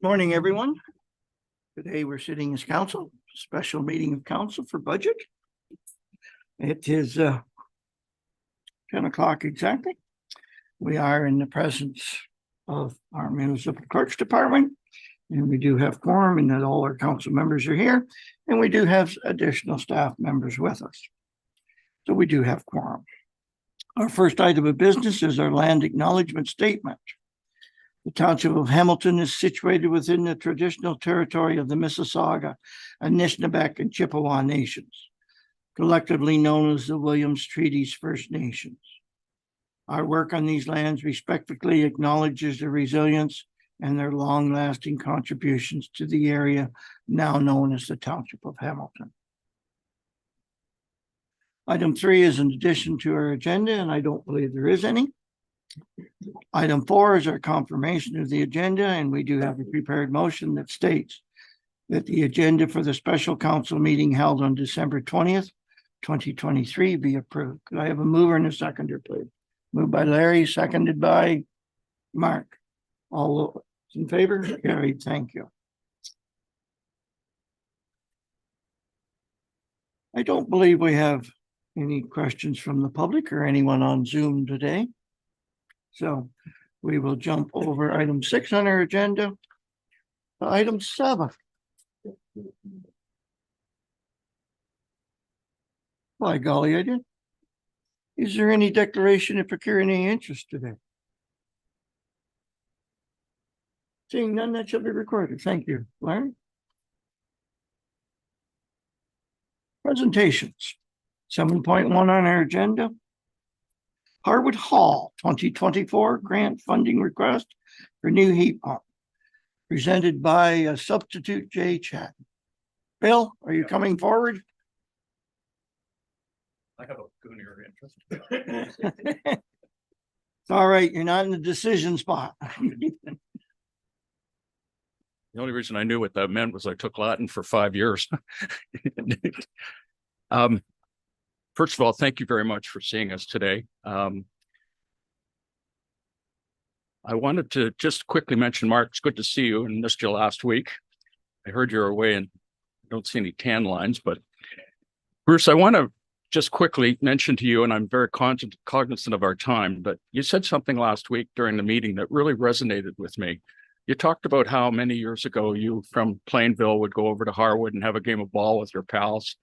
Morning, everyone. Today we're sitting as council, special meeting of council for budget. It is 10 o'clock exactly. We are in the presence of our municipal clerk's department, and we do have quorum and that all our council members are here, and we do have additional staff members with us. So we do have quorum. Our first item of business is our land acknowledgement statement. The township of Hamilton is situated within the traditional territory of the Mississauga, Anishinaabeg, and Chippewa nations, collectively known as the Williams Treaties First Nations. Our work on these lands respectfully acknowledges their resilience and their long-lasting contributions to the area now known as the township of Hamilton. Item 3 is an addition to our agenda, and I don't believe there is any. Item 4 is our confirmation of the agenda, and we do have a prepared motion that states that the agenda for the special council meeting held on December 20th, 2023 be approved. Could I have a mover and a seconder, please? Moved by Larry, seconded by Mark. All those in favor? Carried. Thank you. I don't believe we have any questions from the public or anyone on Zoom today. So we will jump over item 6 on our agenda. Item 7. By golly, I did. Is there any declaration of pecuniary interest today? Seeing none, that shall be recorded. Thank you, Larry. Presentations. 7.1 on our agenda. Harwood Hall 2024 grant funding request for new heat pump, presented by substitute Jay Chatton. Bill, are you coming forward? I have a pecuniary interest. All right, you're not in the decision spot. The only reason I knew what that meant was I took Latin for 5 years. First of all, thank you very much for seeing us today. I wanted to just quickly mention, Mark, it's good to see you and missed you last week. I heard you're away and I don't see any tan lines, but Bruce, I want to just quickly mention to you, and I'm very cognizant of our time, but you said something last week during the meeting that really resonated with me. You talked about how many years ago you from Plainville would go over to Harwood and have a game of ball with your pals.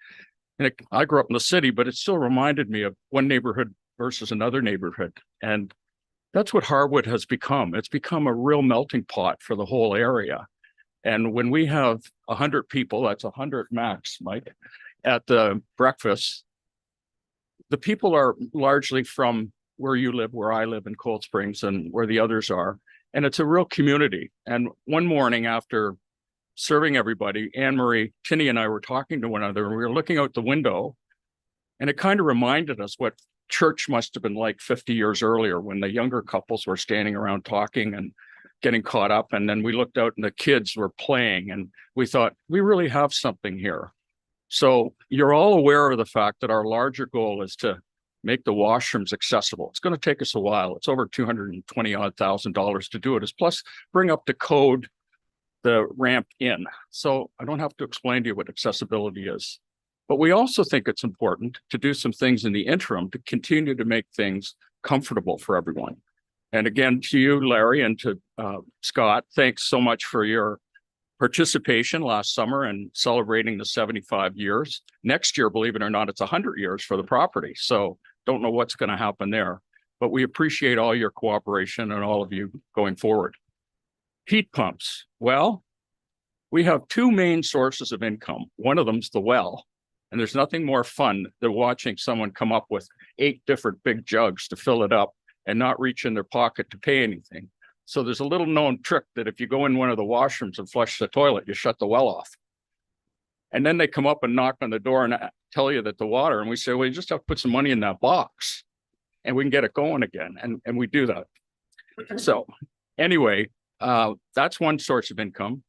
And I grew up in the city, but it still reminded me of one neighborhood versus another neighborhood. And that's what Harwood has become. It's become a real melting pot for the whole area. And when we have 100 people, that's 100 max, Mike, at the breakfast, the people are largely from where you live, where I live in Cold Springs, and where the others are. And it's a real community. And one morning after serving everybody, Anne-Marie, Tinney and I were talking to one another, and we were looking out the window, and it kind of reminded us what church must have been like 50 years earlier when the younger couples were standing around talking and getting caught up. And then we looked out and the kids were playing, and we thought, we really have something here. So you're all aware of the fact that our larger goal is to make the washrooms accessible. It's going to take us a while. It's over $220,000 to do it, plus bring up to code the ramp in. So I don't have to explain to you what accessibility is. But we also think it's important to do some things in the interim to continue to make things comfortable for everyone. And again, to you, Larry, and to Scott, thanks so much for your participation last summer and celebrating the 75 years. Next year, believe it or not, it's 100 years for the property. So don't know what's going to happen there. But we appreciate all your cooperation and all of you going forward. Heat pumps. Well, we have two main sources of income. One of them's the well, and there's nothing more fun than watching someone come up with 8 different big jugs to fill it up and not reach in their pocket to pay anything. So there's a little known trick that if you go in one of the washrooms and flush the toilet, you shut the well off. And then they come up and knock on the door and tell you that the water, and we say, well, you just have to put some money in that box and we can get it going again. And we do that. So anyway, that's one source of income.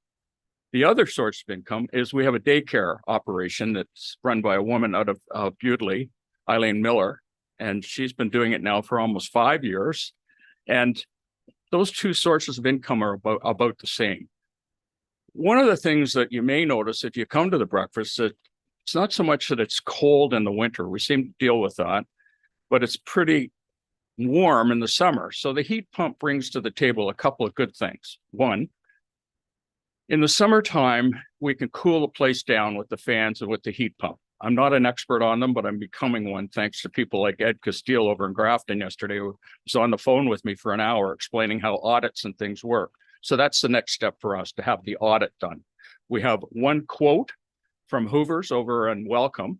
The other source of income is we have a daycare operation that's run by a woman out of Bewdley, Eileen Miller, and she's been doing it now for almost 5 years. And those two sources of income are about the same. one of the things that you may notice if you come to the breakfast, that it's not so much that it's cold in the winter. We seem to deal with that, but it's pretty warm in the summer. So the heat pump brings to the table a couple of good things. One, in the summertime, we can cool the place down with the fans and with the heat pump. I'm not an expert on them, but I'm becoming one thanks to people like Ed Castile over in Grafton yesterday, who was on the phone with me for an hour explaining how audits and things work. So that's the next step for us, to have the audit done. We have one quote from Hoover's over in Welcome,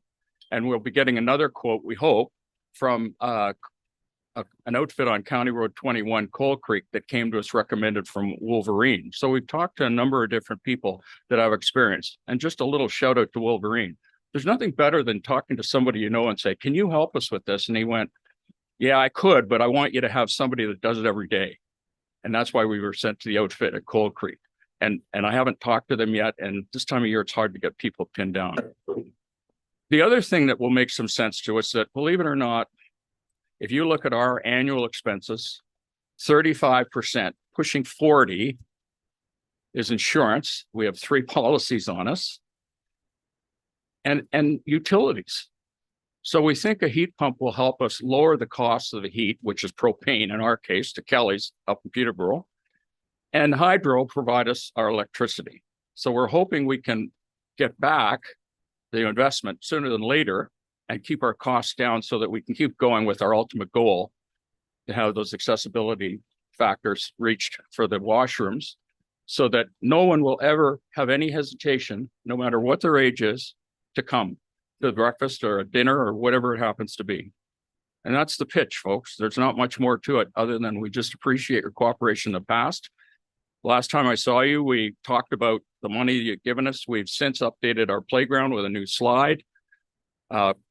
and we'll be getting another quote, we hope, from an outfit on County Road 21, Coal Creek, that came to us recommended from Wolverine. So we've talked to a number of different people that have experience, and just a little shout out to Wolverine. There's nothing better than talking to somebody you know and say, can you help us with this? And he went, yeah, I could, but I want you to have somebody that does it every day. And that's why we were sent to the outfit at Coal Creek. And I haven't talked to them yet. And this time of year, it's hard to get people pinned down. The other thing that will make some sense to us, that believe it or not, if you look at our annual expenses, 35%, pushing 40 is insurance. We have 3 policies on us, and utilities. So we think a heat pump will help us lower the cost of the heat, which is propane in our case, to Kelly's up in Peterborough, and hydro provide us our electricity. So we're hoping we can get back the investment sooner than later and keep our costs down so that we can keep going with our ultimate goal to have those accessibility factors reached for the washrooms, so that no one will ever have any hesitation, no matter what their age is, to come to breakfast or a dinner or whatever it happens to be. And that's the pitch, folks. There's not much more to it other than we just appreciate your cooperation in the past. Last time I saw you, we talked about the money you've given us. We've since updated our playground with a new slide.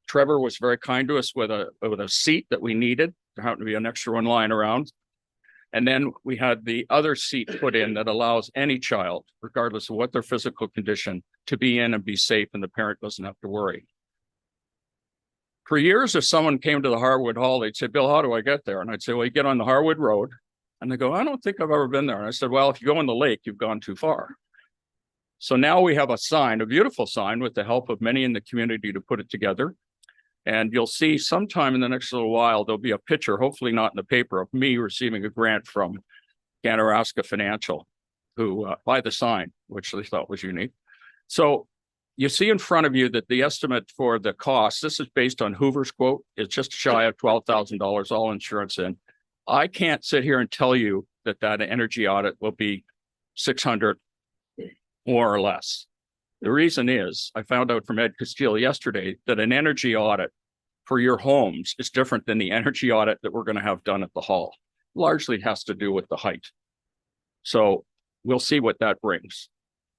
Trevor was very kind to us with a seat that we needed. There happened to be an extra one lying around. And then we had the other seat put in that allows any child, regardless of what their physical condition, to be in and be safe, and the parent doesn't have to worry. For years, if someone came to the Harwood Hall, they'd say, Bill, how do I get there? And I'd say, well, you get on the Harwood Road. And they go, I don't think I've ever been there. And I said, well, if you go in the lake, you've gone too far. So now we have a sign, a beautiful sign, with the help of many in the community to put it together. And you'll see sometime in the next little while, there'll be a picture, hopefully not in the paper, of me receiving a grant from Ganaraska Financial, who by the sign, which they thought was unique. So you see in front of you that the estimate for the cost, this is based on Hoover's quote, is just shy of $12,000, all insurance in. I can't sit here and tell you that that energy audit will be 600 more or less. The reason is I found out from Ed Castile yesterday that an energy audit for your homes is different than the energy audit that we're going to have done at the hall. Largely has to do with the height. So we'll see what that brings.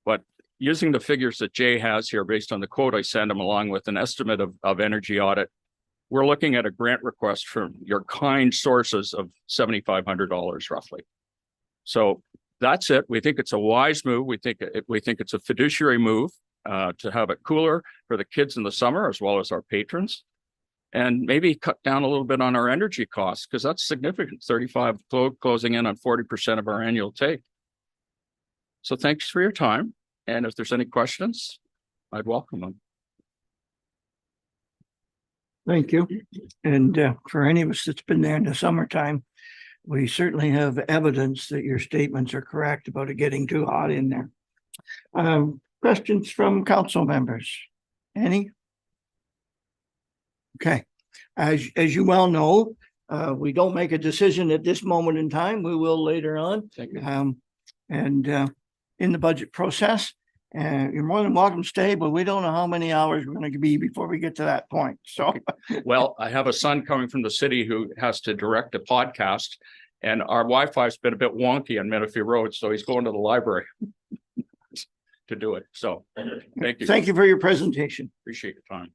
But using the figures that Jay has here, based on the quote I sent him, along with an estimate of energy audit, we're looking at a grant request from your kind sources of $7,500 roughly. So that's it. We think it's a wise move. We think it's a fiduciary move to have it cooler for the kids in the summer, as well as our patrons, and maybe cut down a little bit on our energy costs, because that's significant. 35 closing in on 40% of our annual take. So thanks for your time. And if there's any questions, I'd welcome them. Thank you. And for any of us that's been there in the summertime, we certainly have evidence that your statements are correct about it getting too hot in there. Questions from council members? Any? Okay. As you well know, we don't make a decision at this moment in time. We will later on. Thank you. And in the budget process, you're more than welcome to stay, but we don't know how many hours we're going to be before we get to that point. So, well, I have a son coming from the city who has to direct a podcast, and our Wi-Fi's been a bit wonky on Menifee Road, so he's going to the library to do it. So, thank you. Thank you for your presentation. Appreciate your time.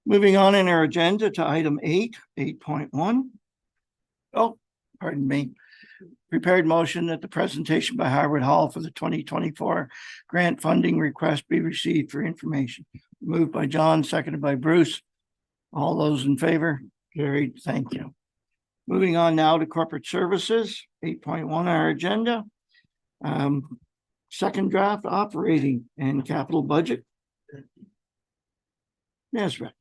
Moving on in our agenda to item 8.1. Oh, pardon me. Prepared motion that the presentation by Harwood Hall for the 2024 grant funding request be received for information. Moved by John, seconded by Bruce. All those in favor? Carried. Thank you. Moving on now to corporate services, 8.1 on our agenda. Second draft operating and capital budget. Yes, Rick.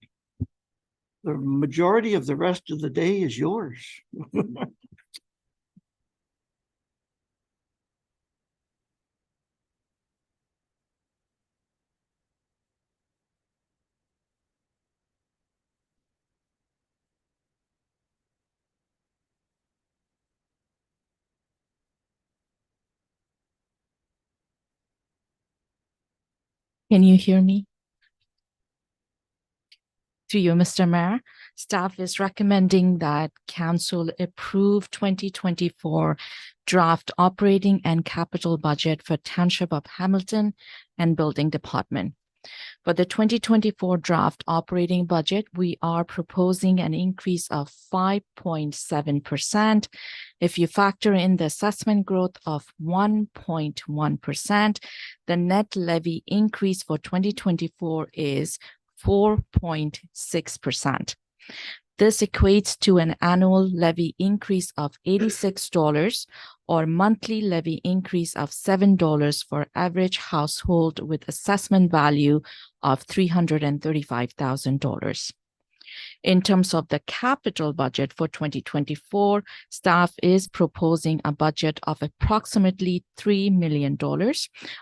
The majority of the rest of the day is yours. Can you hear me? To you, Mr. Mayor, staff is recommending that council approve 2024 draft operating and capital budget for Township of Hamilton and Building Department. For the 2024 draft operating budget, we are proposing an increase of 5.7%. If you factor in the assessment growth of 1.1%, the net levy increase for 2024 is 4.6%. This equates to an annual levy increase of $86 or monthly levy increase of $7 for average household with assessment value of $335,000. In terms of the capital budget for 2024, staff is proposing a budget of approximately $3 million.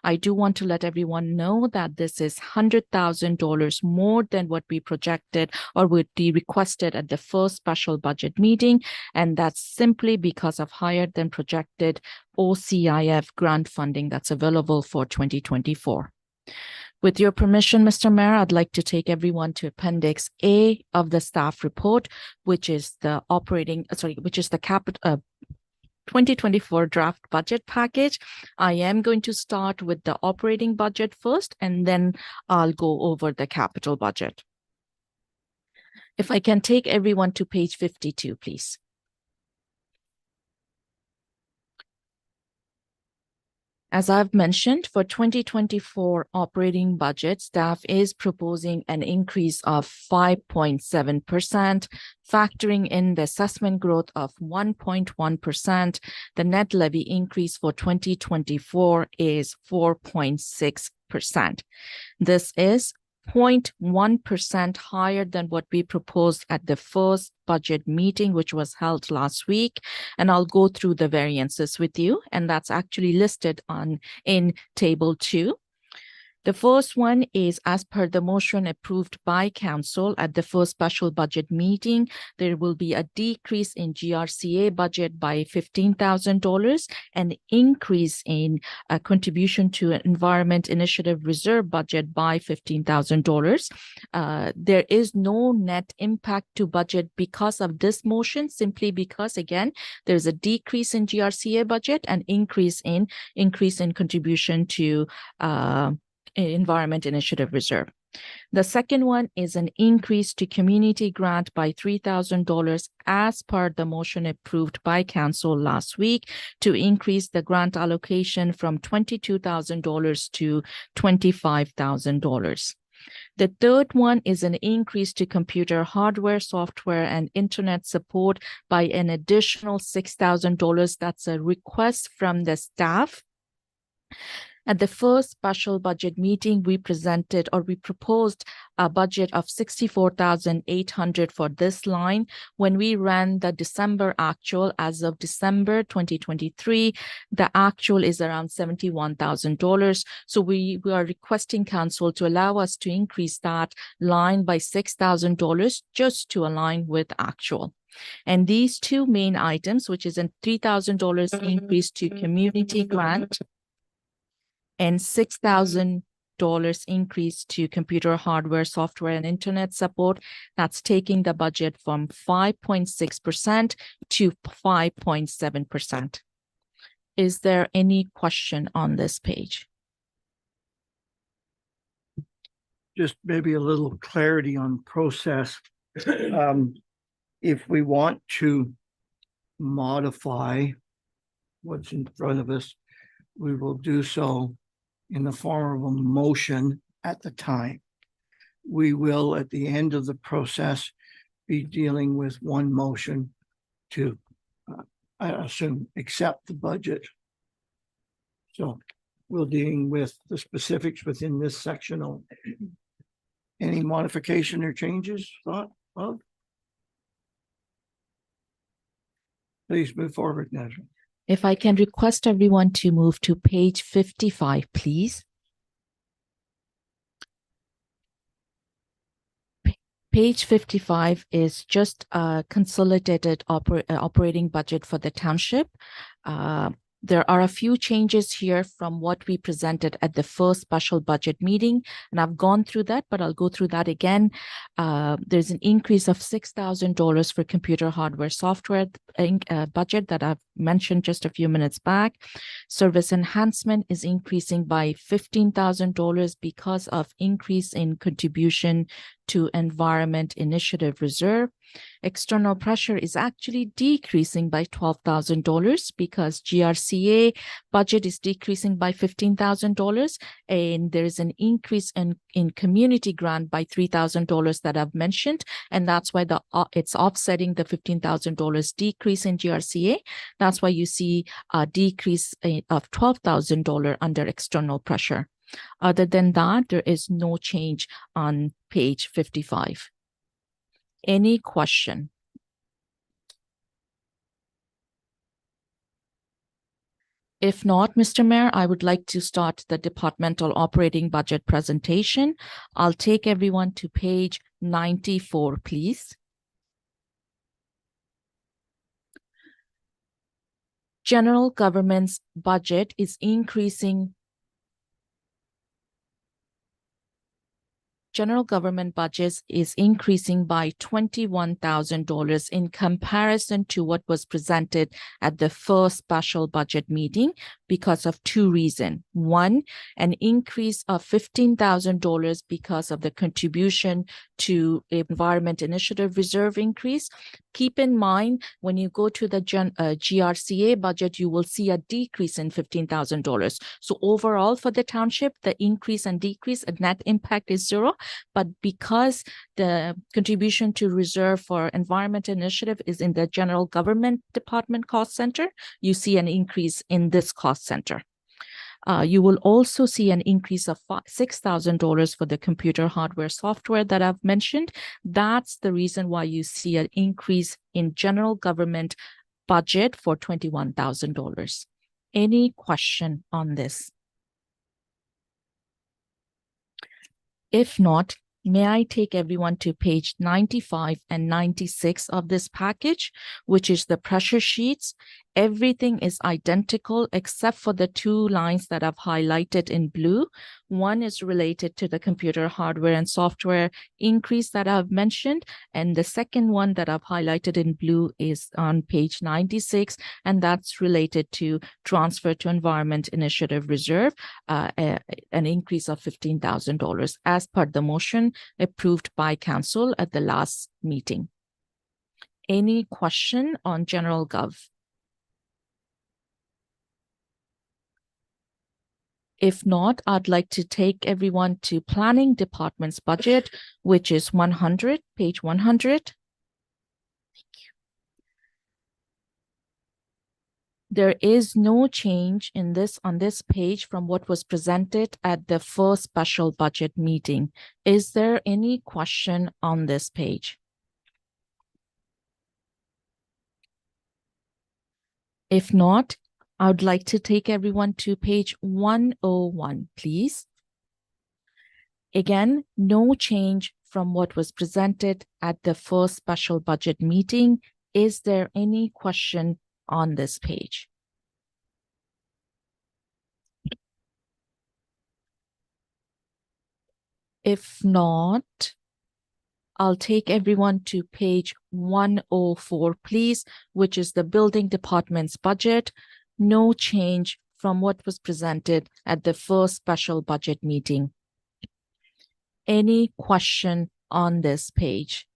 I do want to let everyone know that this is $100,000 more than what we projected or would be requested at the first special budget meeting, and that's simply because of higher than projected OCIF grant funding that's available for 2024. With your permission, Mr. Mayor, I'd like to take everyone to Appendix A of the staff report, which is the 2024 draft budget package. I am going to start with the operating budget first, and then I'll go over the capital budget. If I can take everyone to page 52, please. As I've mentioned, for 2024 operating budget, staff is proposing an increase of 5.7%, factoring in the assessment growth of 1.1%. The net levy increase for 2024 is 4.6%. This is 0.1% higher than what we proposed at the first budget meeting, which was held last week. And I'll go through the variances with you, and that's actually listed in table 2. The first one is as per the motion approved by council at the first special budget meeting, there will be a decrease in GRCA budget by $15,000, an increase in a contribution to an Environment Initiative Reserve budget by $15,000. There is no net impact to budget because of this motion, simply because, again, there's a decrease in GRCA budget and increase in contribution to Environment Initiative Reserve. The second one is an increase to community grant by $3,000 as per the motion approved by council last week to increase the grant allocation from $22,000 to $25,000. The third one is an increase to computer hardware, software, and internet support by an additional $6,000. That's a request from the staff. At the first special budget meeting, we proposed a budget of $64,800 for this line. When we ran the December actual, as of December 2023, the actual is around $71,000. So we are requesting council to allow us to increase that line by $6,000 just to align with actual. And these two main items, which is a $3,000 increase to community grant and $6,000 increase to computer hardware, software, and internet support, that's taking the budget from 5.6% to 5.7%. Is there any question on this page? Just maybe a little clarity on process. If we want to modify what's in front of us, we will do so in the form of a motion at the time. We will, at the end of the process, be dealing with one motion to, I assume, accept the budget. So we'll deal with the specifics within this section only. Any modification or changes thought of? Please move forward, Nazareth. If I can request everyone to move to page 55, please. Page 55 is just a consolidated operating budget for the township. There are a few changes here from what we presented at the first special budget meeting, and I've gone through that, but I'll go through that again. There's an increase of $6,000 for computer hardware software budget that I've mentioned just a few minutes back. Service enhancement is increasing by $15,000 because of increase in contribution to Environment Initiative Reserve. External pressure is actually decreasing by $12,000 because GRCA budget is decreasing by $15,000, and there is an increase in community grant by $3,000 that I've mentioned, and that's why it's offsetting the $15,000 decrease in GRCA. That's why you see a decrease of $12,000 under external pressure. Other than that, there is no change on page 55. Any question? If not, Mr. Mayor, I would like to start the departmental operating budget presentation. I'll take everyone to page 94, please. General government's budget is increasing. General government budget is increasing by $21,000 in comparison to what was presented at the first special budget meeting because of two reasons. One, an increase of $15,000 because of the contribution to Environment Initiative Reserve increase. Keep in mind, when you go to the GRCA budget, you will see a decrease in $15,000. So overall for the township, the increase and decrease, a net impact is zero. But because the contribution to reserve for Environment Initiative is in the General Government Department cost center, you see an increase in this cost center. You will also see an increase of $6,000 for the computer hardware software that I've mentioned. That's the reason why you see an increase in general government budget for $21,000. Any question on this? If not, may I take everyone to page 95 and 96 of this package, which is the pressure sheets. Everything is identical except for the two lines that I've highlighted in blue. One is related to the computer hardware and software increase that I've mentioned. And the second one that I've highlighted in blue is on page 96, and that's related to transfer to Environment Initiative Reserve, an increase of $15,000 as per the motion approved by council at the last meeting. Any question on General Gov? If not, I'd like to take everyone to Planning Department's budget, which is 100, page 100. Thank you. There is no change in this on this page from what was presented at the first special budget meeting. Is there any question on this page? If not, I would like to take everyone to page 101, please. Again, no change from what was presented at the first special budget meeting. Is there any question on this page? If not, I'll take everyone to page 104, please, which is the building department's budget. No change from what was presented at the first special budget meeting. Any question on this page?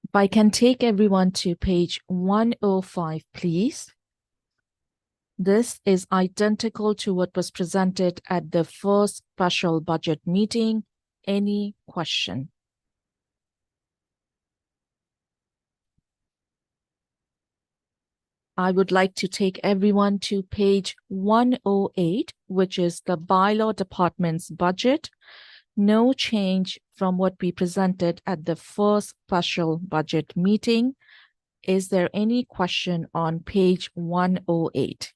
If I can take everyone to page 105, please. This is identical to what was presented at the first special budget meeting. Any question? I would like to take everyone to page 108, which is the bylaw department's budget. No change from what we presented at the first special budget meeting. Is there any question on page 108?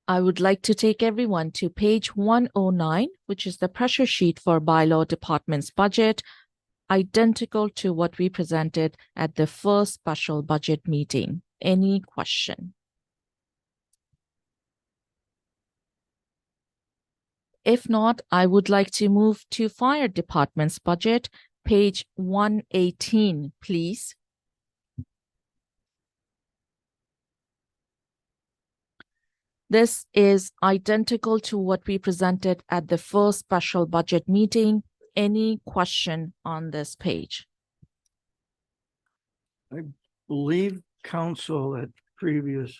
I would like to take everyone to page 109, which is the pressure sheet for bylaw department's budget, identical to what we presented at the first special budget meeting. Any question? If not, I would like to move to fire department's budget, page 118, please. This is identical to what we presented at the first special budget meeting. Any question on this page? Believe council at previous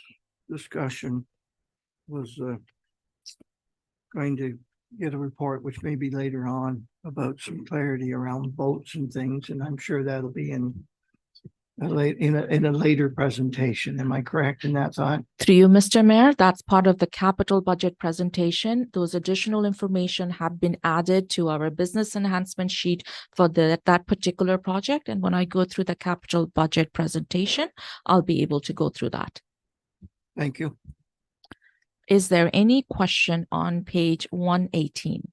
discussion was going to get a report, which may be later on, about some clarity around boats and things, and I'm sure that'll be in a later presentation. Am I correct in that thought? Through you, Mr. Mayor, that's part of the capital budget presentation. Those additional information have been added to our business enhancement sheet for that particular project. And when I go through the capital budget presentation, I'll be able to go through that. Thank you. Is there any question on page 118?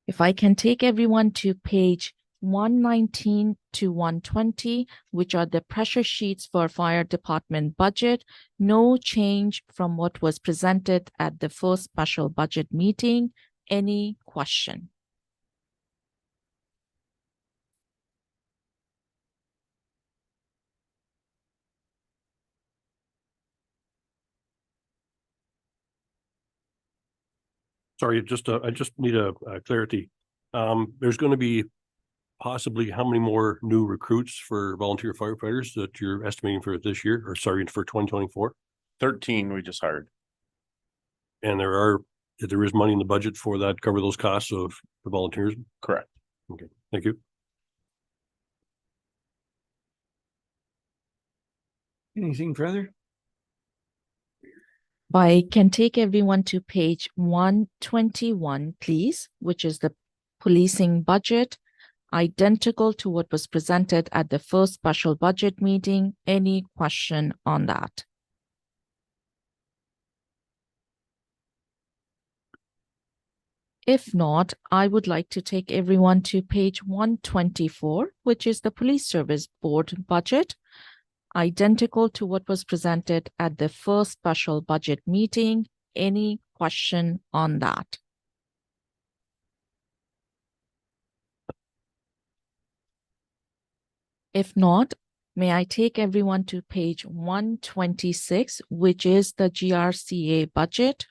If I can take everyone to page 119 to 120, which are the pressure sheets for fire department budget. No change from what was presented at the first special budget meeting. Any question? Sorry, I just need a clarity. There's going to be possibly how many more new recruits for volunteer firefighters that you're estimating for this year, or sorry, for 2024? 13 we just hired. And there is money in the budget for that, cover those costs of the volunteers? Correct. Okay, thank you. Anything further? I can take everyone to page 121, please, which is the policing budget, identical to what was presented at the first special budget meeting. Any question on that? If not, I would like to take everyone to page 124, which is the police service board budget, identical to what was presented at the first special budget meeting. Any question on that? If not, may I take everyone to page 126, which is the GRCA budget.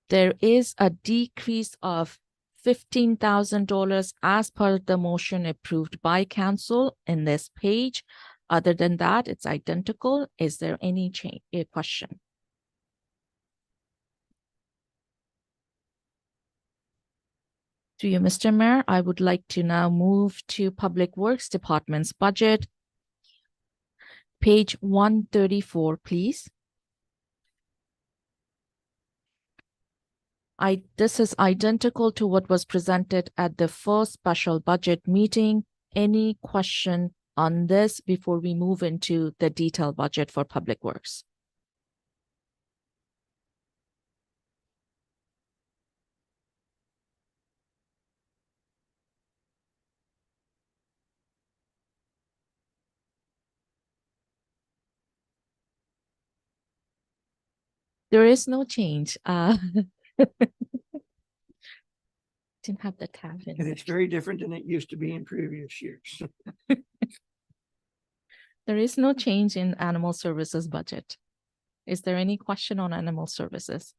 There is a decrease of $15,000 as per the motion approved by council in this page. Other than that, it's identical. Is there any change, a question? To you, Mr. Mayor, I would like to now move to Public Works Department's budget. Page 134, please. This is identical to what was presented at the first special budget meeting. Any question on this before we move into the detailed budget for Public Works? There is no change. Didn't have the tab in. And it's very different than it used to be in previous years. There is no change in animal services budget. Is there any question on animal services?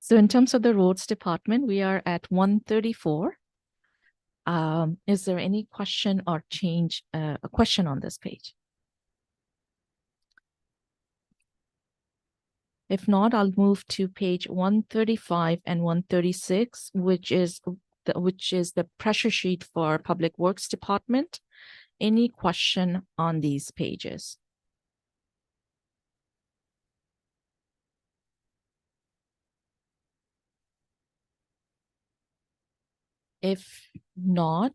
So in terms of the roads department, we are at 134. Is there any question or change, a question on this page? If not, I'll move to page 135 and 136, which is the pressure sheet for Public Works Department. Any question on these pages? If not,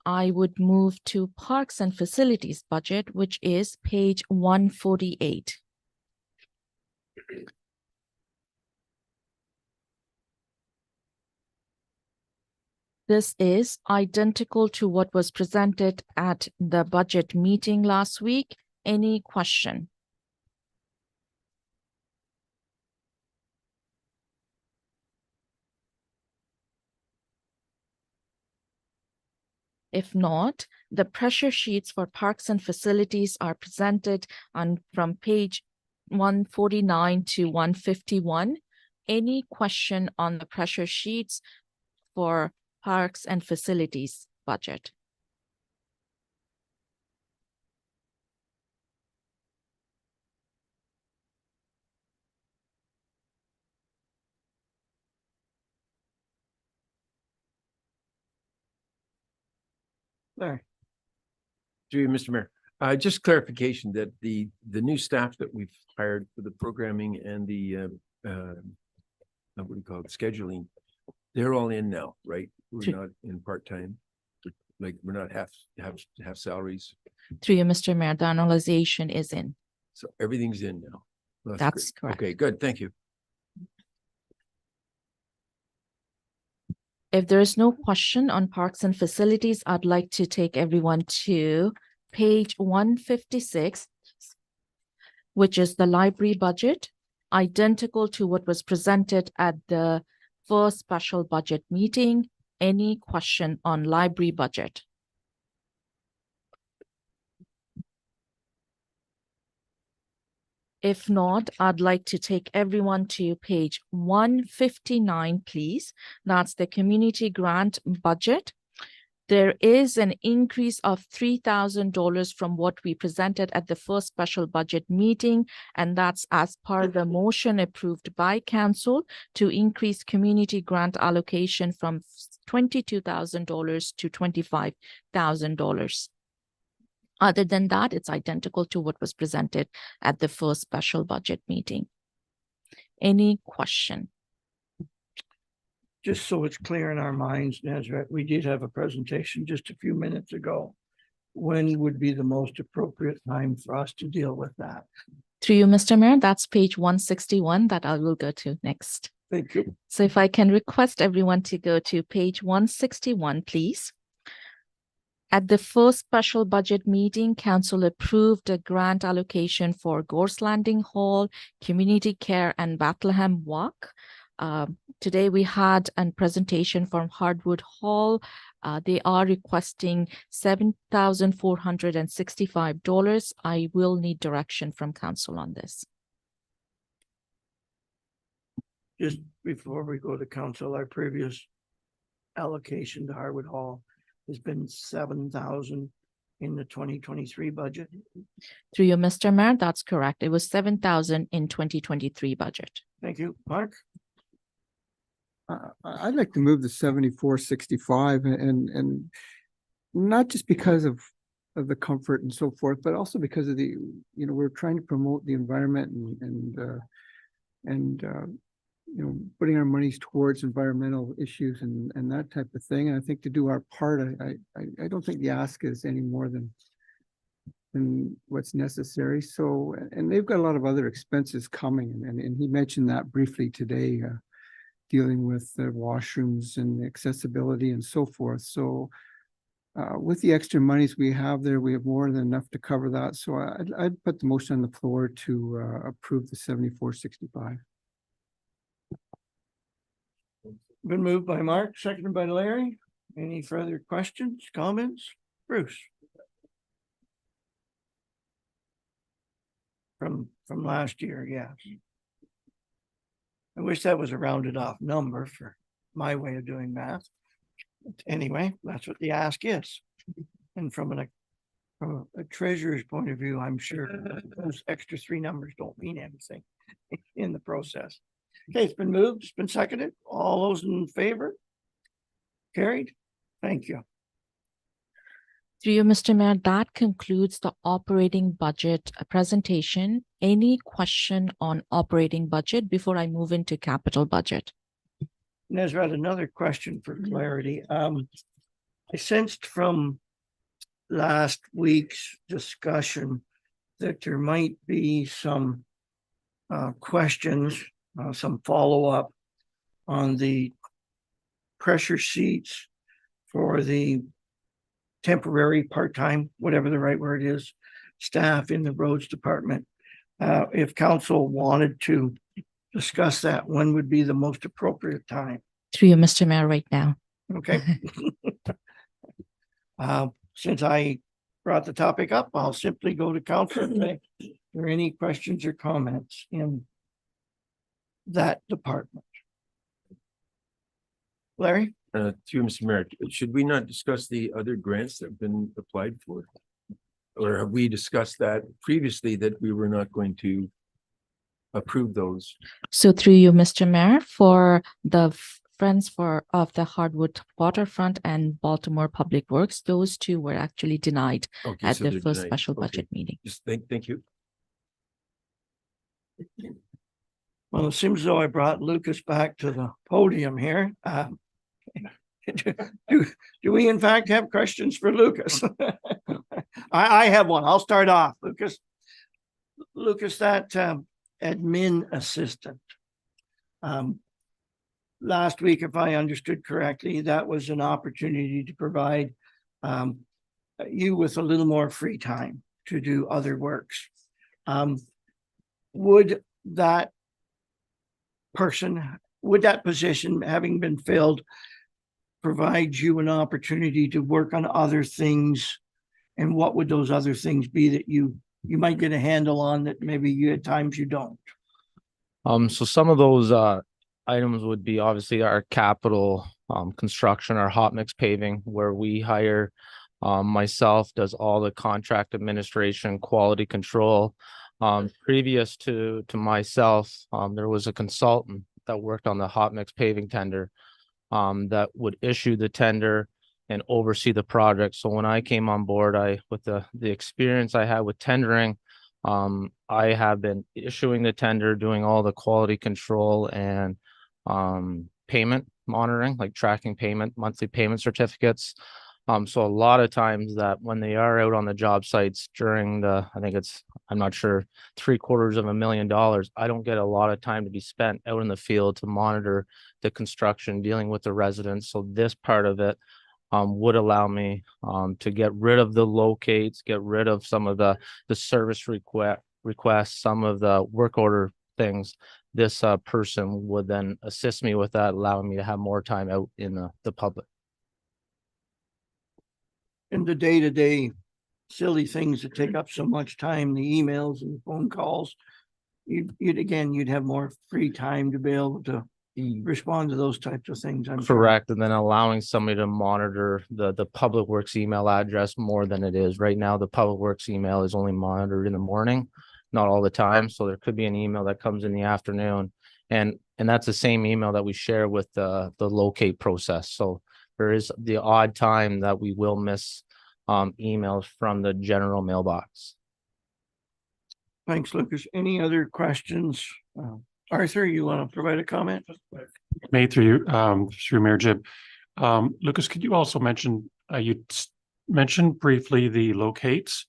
I would move to Parks and Facilities budget, which is page 148. This is identical to what was presented at the budget meeting last week. Any question? If not, the pressure sheets for Parks and Facilities are presented from page 149 to 151. Any question on the pressure sheets for Parks and Facilities budget? Larry, Through you, Mr. Mayor, just clarification that the new staff that we've hired for the programming and the what do you call it, scheduling, they're all in now, right? We're True. not in part-time, like we're not have salaries, Through you, Mr. Mayor, the analyzation is in. so everything's in now. Well, That's great. correct. Okay, good, thank you. If there is no question on Parks and Facilities, I'd like to take everyone to page 156, which is the library budget, identical to what was presented at the first special budget meeting. Any question on library budget? If not, I'd like to take everyone to page 159, please. That's the community grant budget. There is an increase of $3,000 from what we presented at the first special budget meeting, and that's as per the motion approved by council to increase community grant allocation from $22,000 to $25,000. Other than that, it's identical to what was presented at the first special budget meeting. Any question? just so it's clear in our minds, Nazareth, we did have a presentation just a few minutes ago. When would be the most appropriate time for us to deal with that? Through you, Mr. Mayor, that's page 161 that I will go to next. Thank you. So if I can request everyone to go to page 161, please. At the first special budget meeting, council approved a grant allocation for Gorse Landing Hall, Community Care, and Bethlehem Walk. Today we had a presentation from Hardwood Hall. They are requesting $7,465. I will need direction from council on this. Just before we go to council, our previous allocation to Harwood Hall has been 7,000 in the 2023 budget. Through you, Mr. Mayor, that's correct. It was 7,000 in 2023 budget. Thank you. Mark? I'd like to move the 7465 and not just because of the comfort and so forth, but also because of the, we're trying to promote the environment and putting our monies towards environmental issues and that type of thing. And I think to do our part, I don't think the ask is any more than what's necessary. So, and they've got a lot of other expenses coming, and he mentioned that briefly today, dealing with the washrooms and accessibility and so forth. So with the extra monies we have there, we have more than enough to cover that. So I'd put the motion on the floor to approve the 7465. Been moved by Mark, seconded by Larry. Any further questions, comments? Bruce? From last year, yes. I wish that was a rounded off number for my way of doing math. But anyway, that's what the ask is. And from a treasurer's point of view, I'm sure those extra three numbers don't mean anything. in the process. Okay, it's been moved, it's been seconded. All those in favor? Carried. Thank you. Through you, Mr. Mayor, that concludes the operating budget presentation. Any question on operating budget before I move into capital budget? Nezrat, another question for clarity. I sensed from last week's discussion that there might be some questions, some follow-up on the pressure seats for the temporary, part-time, whatever the right word is, staff in the roads department. If council wanted to discuss that, when would be the most appropriate time? Through you, Mr. Mayor, right now. Okay. Since I brought the topic up, I'll simply go to council and say, are there any questions or comments in that department? Larry? To you, Mr. Mayor, should we not discuss the other grants that have been applied for? Or have we discussed that previously that we were not going to approve those? So through you, Mr. Mayor, for the Friends of the Hardwood Waterfront and Baltimore Public Works, those two were actually denied Okay, at so the they're first denied. special Okay. budget meeting. Just thank you. Well, it seems as though I brought Lucas back to the podium here. Do we in fact have questions for Lucas? I have one. I'll start off, Lucas. Lucas, that admin assistant. Last week, if I understood correctly, that was an opportunity to provide you with a little more free time to do other works. Would that position, having been filled, provide you an opportunity to work on other things? And what would those other things be that you might get a handle on that maybe you at times you don't? So some of those items would be obviously our capital construction, our hot mix paving, where we hire myself does all the contract administration, quality control. Previous to myself, there was a consultant that worked on the hot mix paving tender that would issue the tender and oversee the project. So when I came on board, with the experience I had with tendering, I have been issuing the tender, doing all the quality control and payment monitoring, like tracking payment, monthly payment certificates. So a lot of times that when they are out on the job sites during I'm not sure, $750,000, I don't get a lot of time to be spent out in the field to monitor the construction, dealing with the residents. So this part of it would allow me to get rid of the locates, get rid of some of the service requests, some of the work order things. This person would then assist me with that, allowing me to have more time out in the public. In the day-to-day silly things that take up so much time, the emails and the phone calls, you'd have more free time to be able to respond to those types of things. I'm sure. Correct. And then allowing somebody to monitor the public works email address more than it is right now. The public works email is only monitored in the morning, not all the time. So there could be an email that comes in the afternoon, and that's the same email that we share with the locate process. So there is the odd time that we will miss emails from the general mailbox. Thanks, Lucas. Any other questions? Arthur, you want to provide a comment? Made through Mayor Jib. Lucas, could you also mention, mentioned briefly the locates,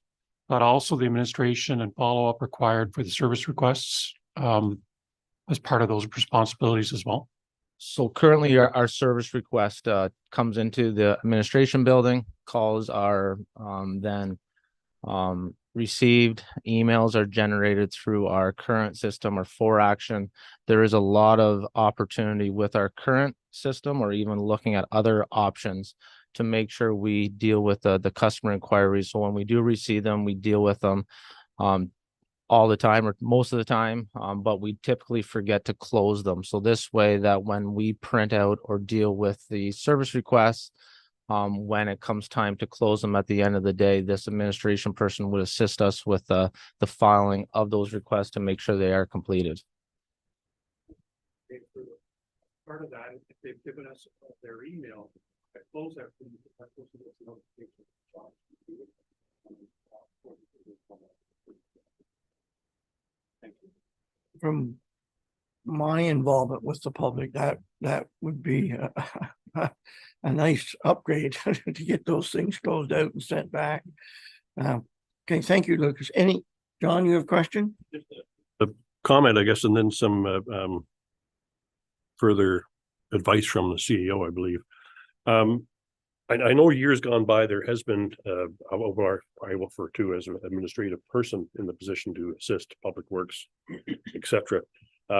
but also the administration and follow-up required for the service requests as part of those responsibilities as well? So currently our service request comes into the administration building, calls are then received, emails are generated through our current system or for action. There is a lot of opportunity with our current system or even looking at other options to make sure we deal with the customer inquiries. So when we do receive them, we deal with them all the time or most of the time, but we typically forget to close them. So this way that when we print out or deal with the service requests, when it comes time to close them at the end of the day, this administration person would assist us with the filing of those requests to make sure they are completed. Part of that, if they've given us their email, I close that. From my involvement with the public, that would be a nice upgrade to get those things closed out and sent back. Okay, thank you, Lucas. John, you have a question? A comment, I guess, and then some further advice from the CEO, I believe. I know years gone by, there has been I will refer to as an administrative person in the position to assist Public Works, etc.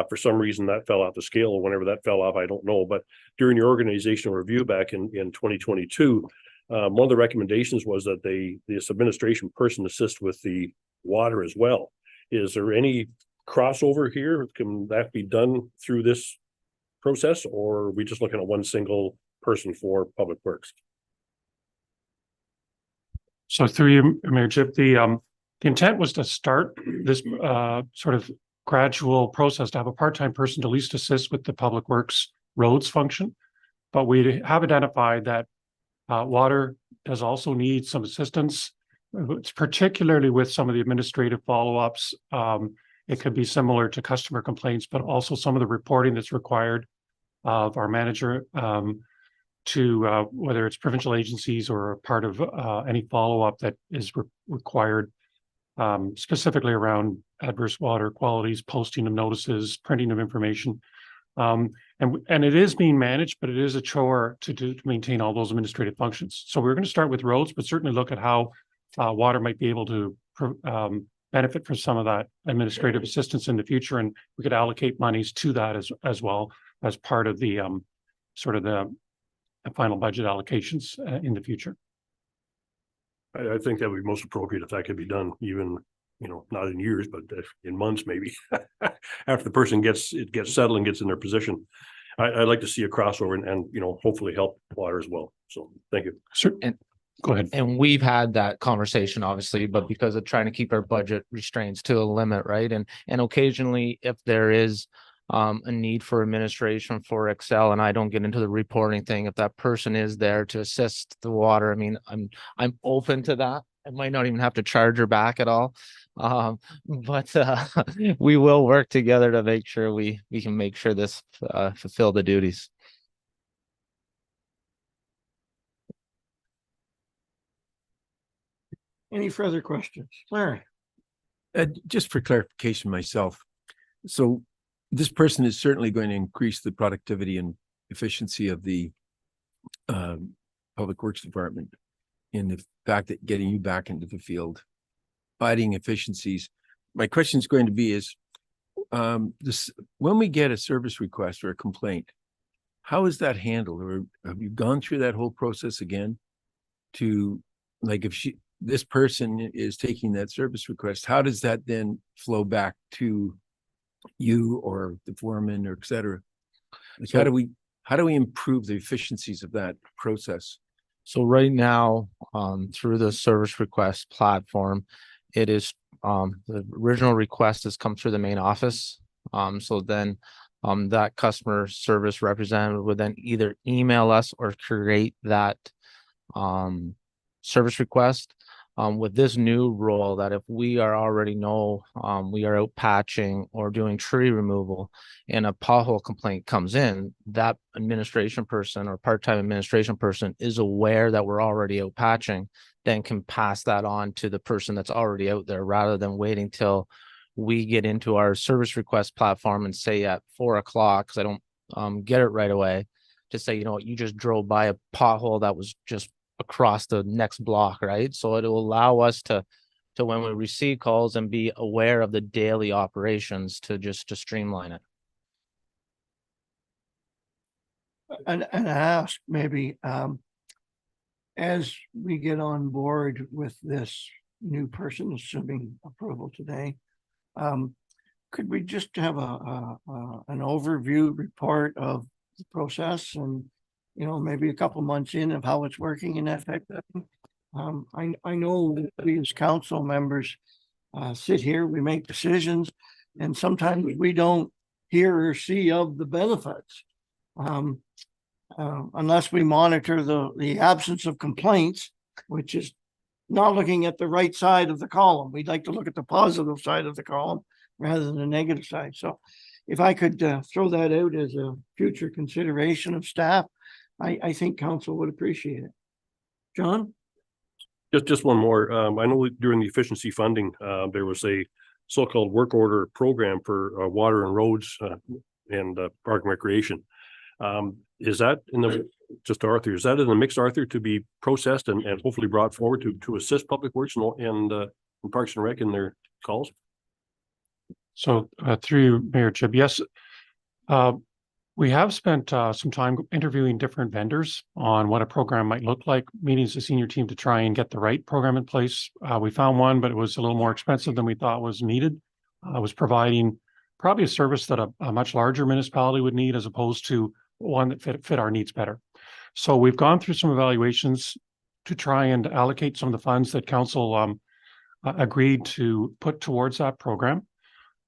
For some reason that fell off the scale. Whenever that fell off, I don't know. But during your organizational review back in 2022, one of the recommendations was that this administration person assist with the water as well. Is there any crossover here? Can that be done through this process, or are we just looking at one single person for Public Works? So through you, Mayor Jib, the intent was to start this sort of gradual process to have a part-time person to at least assist with the Public Works roads function. But we have identified that water does also need some assistance. It's particularly with some of the administrative follow-ups. It could be similar to customer complaints, but also some of the reporting that's required of our manager to whether it's provincial agencies or a part of any follow-up that is required, specifically around adverse water qualities, posting of notices, printing of information. And it is being managed, but it is a chore to maintain all those administrative functions. So we're going to start with roads, but certainly look at how water might be able to benefit from some of that administrative assistance in the future. And we could allocate monies to that as well as part of the sort of the final budget allocations in the future. I think that would be most appropriate if that could be done, even, not in years, but in months, maybe after the person gets settled and gets in their position. I'd like to see a crossover and hopefully help water as well. So thank you. Sure. And go ahead. And we've had that conversation, obviously, but because of trying to keep our budget restraints to a limit, right? And occasionally, if there is a need for administration for Excel, and I don't get into the reporting thing, if that person is there to assist the water, I mean, I'm open to that. I might not even have to charge her back at all. But we will work together to make sure we can make sure this fulfill the duties. Any further questions? Larry? Just for clarification myself. So this person is certainly going to increase the productivity and efficiency of the Public Works Department in the fact that getting you back into the field, fighting efficiencies. My question is going to be is, when we get a service request or a complaint, how is that handled? Or have you gone through that whole process again to, like, if this person is taking that service request, how does that then flow back to you or the foreman or et cetera? Like, So- how do we improve the efficiencies of that process? So right now, through the service request platform, it is the original request has come through the main office. So then that customer service representative would then either email us or create that service request. With this new role, that if we are already know we are out patching or doing tree removal and a pothole complaint comes in, that administration person or part-time administration person is aware that we're already out patching, then can pass that on to the person that's already out there rather than waiting till we get into our service request platform and say at 4 o'clock, because I don't get it right away, to say, you just drove by a pothole that was just across the next block, right? So it'll allow us to when we receive calls and be aware of the daily operations to streamline it. And ask maybe, as we get on board with this new person, assuming approval today, could we just have an overview report of the process and you know, maybe a couple months in of how it's working in effect. I know we as council members sit here, we make decisions, and sometimes we don't hear or see of the benefits. Unless we monitor the absence of complaints, which is not looking at the right side of the column. We'd like to look at the positive side of the column rather than the negative side. So if I could throw that out as a future consideration of staff, I think council would appreciate it. John? Just one more. I know during the efficiency funding, there was a so-called work order program for water and roads and park and recreation. Is that in the, just Arthur, is that in the mix, Arthur, to be processed and hopefully brought forward to assist Public Works and Parks and Rec in their calls? So through you, Mayor Chib, yes. We have spent some time interviewing different vendors on what a program might look like, meeting as a senior team to try and get the right program in place. We found one, but it was a little more expensive than we thought was needed. It was providing probably a service that a much larger municipality would need as opposed to one that fit our needs better. So we've gone through some evaluations to try and allocate some of the funds that council agreed to put towards that program.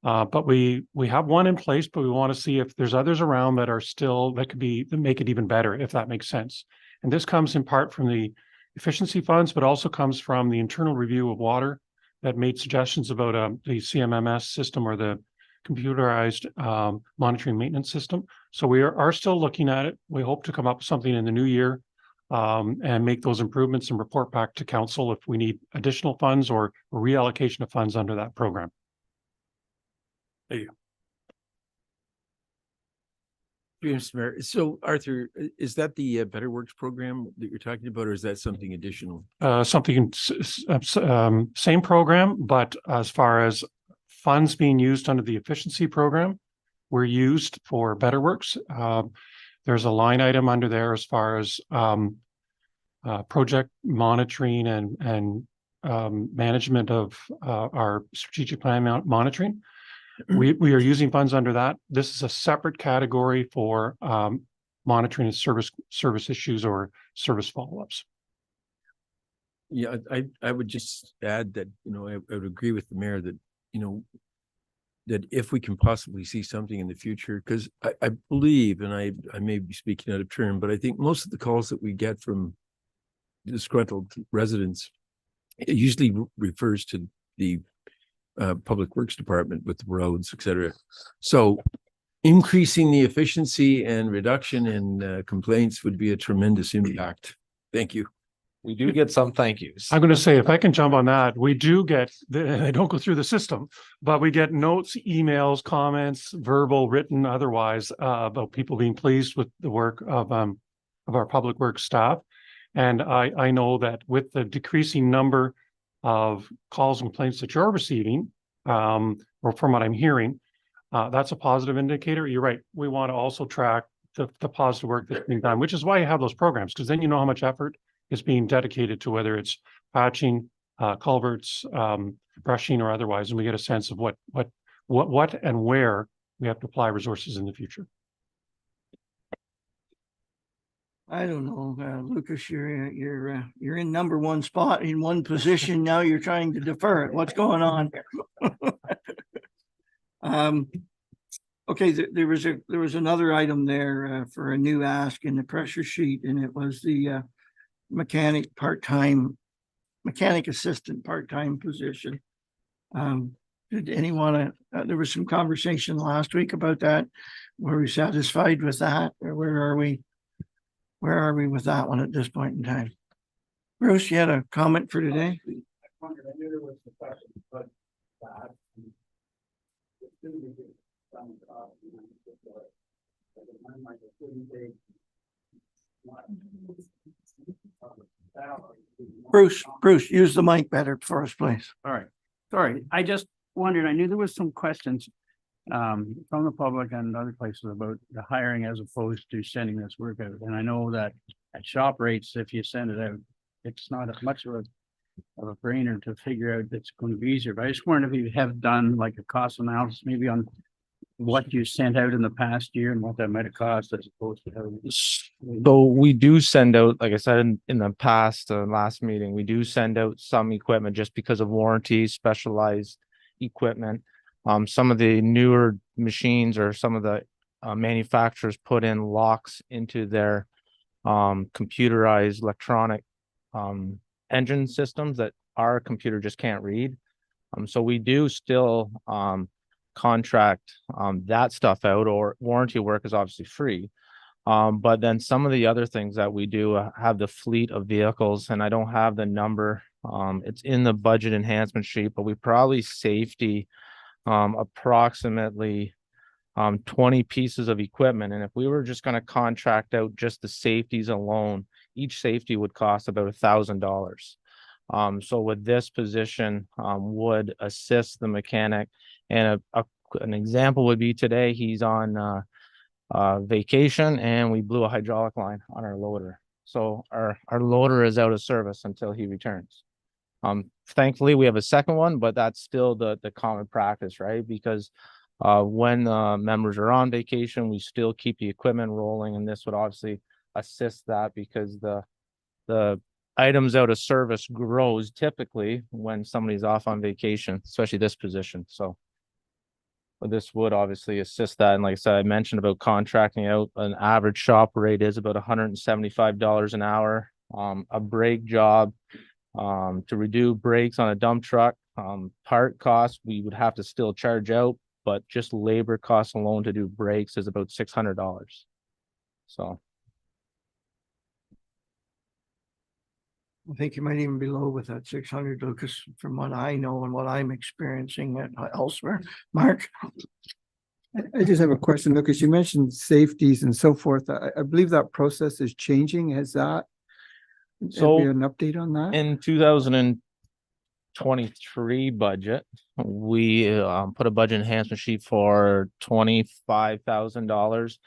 But we have one in place, but we want to see if there's others around that are still, that make it even better, if that makes sense. And this comes in part from the efficiency funds, but also comes from the internal review of water that made suggestions about the CMMS system or the computerized monitoring maintenance system. So we are still looking at it. We hope to come up with something in the new year and make those improvements and report back to council if we need additional funds or reallocation of funds under that program. Mr. Mayor, so Arthur, is that the Better Works program that you're talking about, or is that something additional? Same program, but as far as funds being used under the efficiency program, were used for Better Works. There's a line item under there as far as project monitoring and management of our strategic plan monitoring. We are using funds under that. This is a separate category for monitoring and service issues or service follow-ups. Yeah, I would just add that, you know, I would agree with the mayor that, you know, that if we can possibly see something in the future, because I believe, and I may be speaking out of turn, but I think most of the calls that we get from disgruntled residents, it usually refers to the Public Works Department with roads, et cetera. So increasing the efficiency and reduction in complaints would be a tremendous impact. Thank you. We do get some thank yous. I'm going to say, if I can jump on that, we do get, I don't go through the system, but we get notes, emails, comments, verbal, written, otherwise, about people being pleased with the work of our Public Works staff. And I know that with the decreasing number of calls and complaints that you're receiving, or from what I'm hearing, that's a positive indicator. You're right. We want to also track the positive work that's being done, which is why you have those programs, because then you know how much effort is being dedicated to whether it's patching, culverts, brushing, or otherwise, and we get a sense of what and where we have to apply resources in the future. I don't know, Lucas, you're in number one spot in one position. Now you're trying to defer it. What's going on? Okay, there was another item there for a new ask in the pressure sheet, and it was the mechanic assistant part-time position. Did anyone, there was some conversation last week about that. Were we satisfied with that, or where are we with that one at this point in time? Bruce, you had a comment for today? Bruce, use the mic better for us, please. All right. Sorry, I just wondered, I knew there was some questions from the public and other places about the hiring as opposed to sending this work out. And I know that at shop rates, if you send it out, it's not as much of a brainer to figure out that's going to be easier. But I just wondered if you have done like a cost analysis, maybe on what you sent out in the past year and what that might have cost as opposed to having? So we do send out, like I said, in the past, last meeting, we do send out some equipment just because of warranty, specialized equipment. Some of the newer machines or some of the manufacturers put in locks into their computerized electronic engine systems that our computer just can't read. So we do still contract that stuff out, or warranty work is obviously free. But then some of the other things that we do have the fleet of vehicles, and I don't have the number. It's in the budget enhancement sheet, but we probably safety approximately 20 pieces of equipment. And if we were just going to contract out just the safeties alone, each safety would cost about $1,000. So with this position would assist the mechanic. And an example would be today, he's on vacation and we blew a hydraulic line on our loader. So our loader is out of service until he returns. Thankfully we have a second one, but that's still the common practice, right? Because when members are on vacation, we still keep the equipment rolling, and this would obviously assist that because the items out of service grows typically when somebody's off on vacation, especially this position. So but this would obviously assist that. And like I said, I mentioned about contracting out, an average shop rate is about $175 an hour. A brake job to redo brakes on a dump truck, part cost, we would have to still charge out, but just labor costs alone to do brakes is about $600. So. I think you might even be low with that 600, Lucas, from what I know and what I'm experiencing elsewhere. Mark? I just have a question, Lucas. You mentioned safeties and so forth. I believe that process is changing. Has that? So an update on that? In 2023 budget, we put a budget enhancement sheet for $25,000.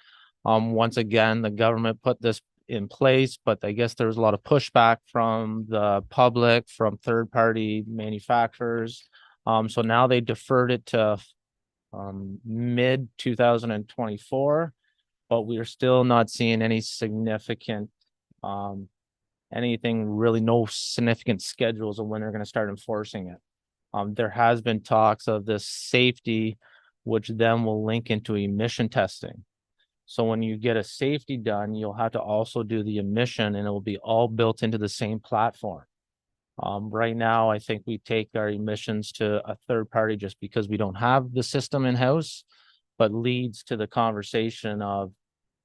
Once again, the government put this in place, but I guess there was a lot of pushback from the public, from third-party manufacturers. So now they deferred it to mid 2024, but we are still not seeing any significant anything really, no significant schedules of when they're going to start enforcing it. There has been talks of this safety, which then will link into emission testing. So when you get a safety done, you'll have to also do the emission, and it will be all built into the same platform. Right now, I think we take our emissions to a third party just because we don't have the system in-house, but leads to the conversation of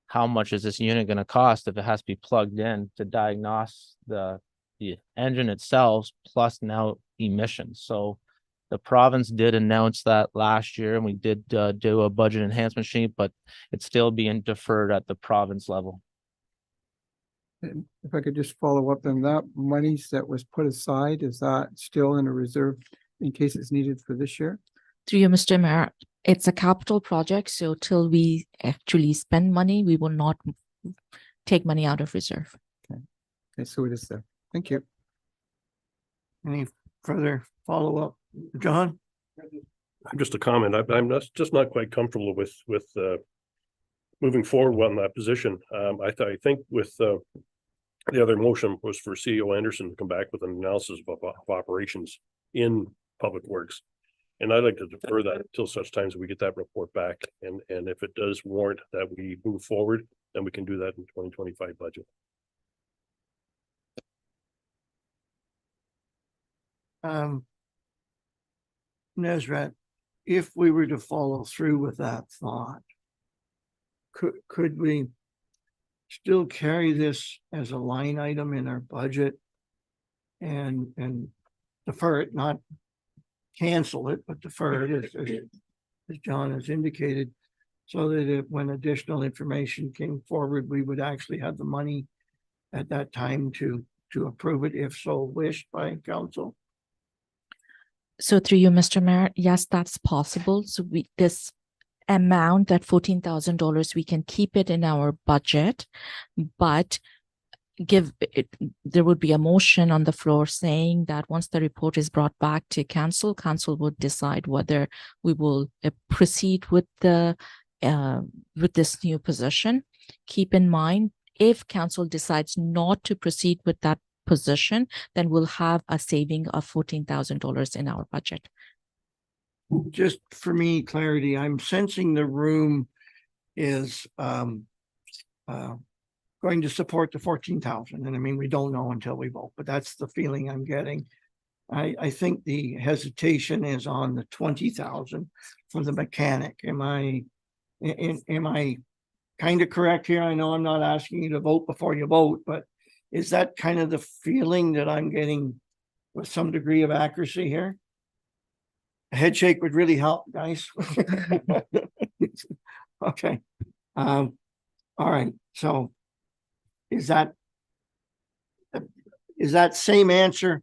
how much is this unit going to cost if it has to be plugged in to diagnose the engine itself, plus now emissions. So the province did announce that last year, and we did do a budget enhancement sheet, but it's still being deferred at the province level. And if I could just follow up on that, monies that was put aside, is that still in a reserve in case it's needed for this year? Through you, Mr. Mayor, it's a capital project, so till we actually spend money, we will not take money out of reserve. Okay, so it is there. Thank you. Any further follow-up? John? I'm just a comment. I'm just not quite comfortable with moving forward on that position. I think with the other motion was for CEO Anderson to come back with an analysis of operations in Public Works. And I'd like to defer that until such times we get that report back. And if it does warrant that we move forward, then we can do that in 2025 budget. Nezrat, if we were to follow through with that thought, could we still carry this as a line item in our budget and defer it, not cancel it, but defer it as John has indicated, so that when additional information came forward, we would actually have the money at that time to approve it if so wished by council? So through you, Mr. Mayor, yes, that's possible. So this amount, that $14,000, we can keep it in our budget, but there would be a motion on the floor saying that once the report is brought back to council, council would decide whether we will proceed with this new position. Keep in mind, if council decides not to proceed with that position, then we'll have a saving of $14,000 in our budget. Just for me, clarity, I'm sensing the room is going to support the 14,000. And I mean, we don't know until we vote, but that's the feeling I'm getting. I think the hesitation is on the 20,000 for the mechanic. Am I kind of correct here? I know I'm not asking you to vote before you vote, but is that kind of the feeling that I'm getting with some degree of accuracy here? A head shake would really help, guys. Okay. All right. So is that same answer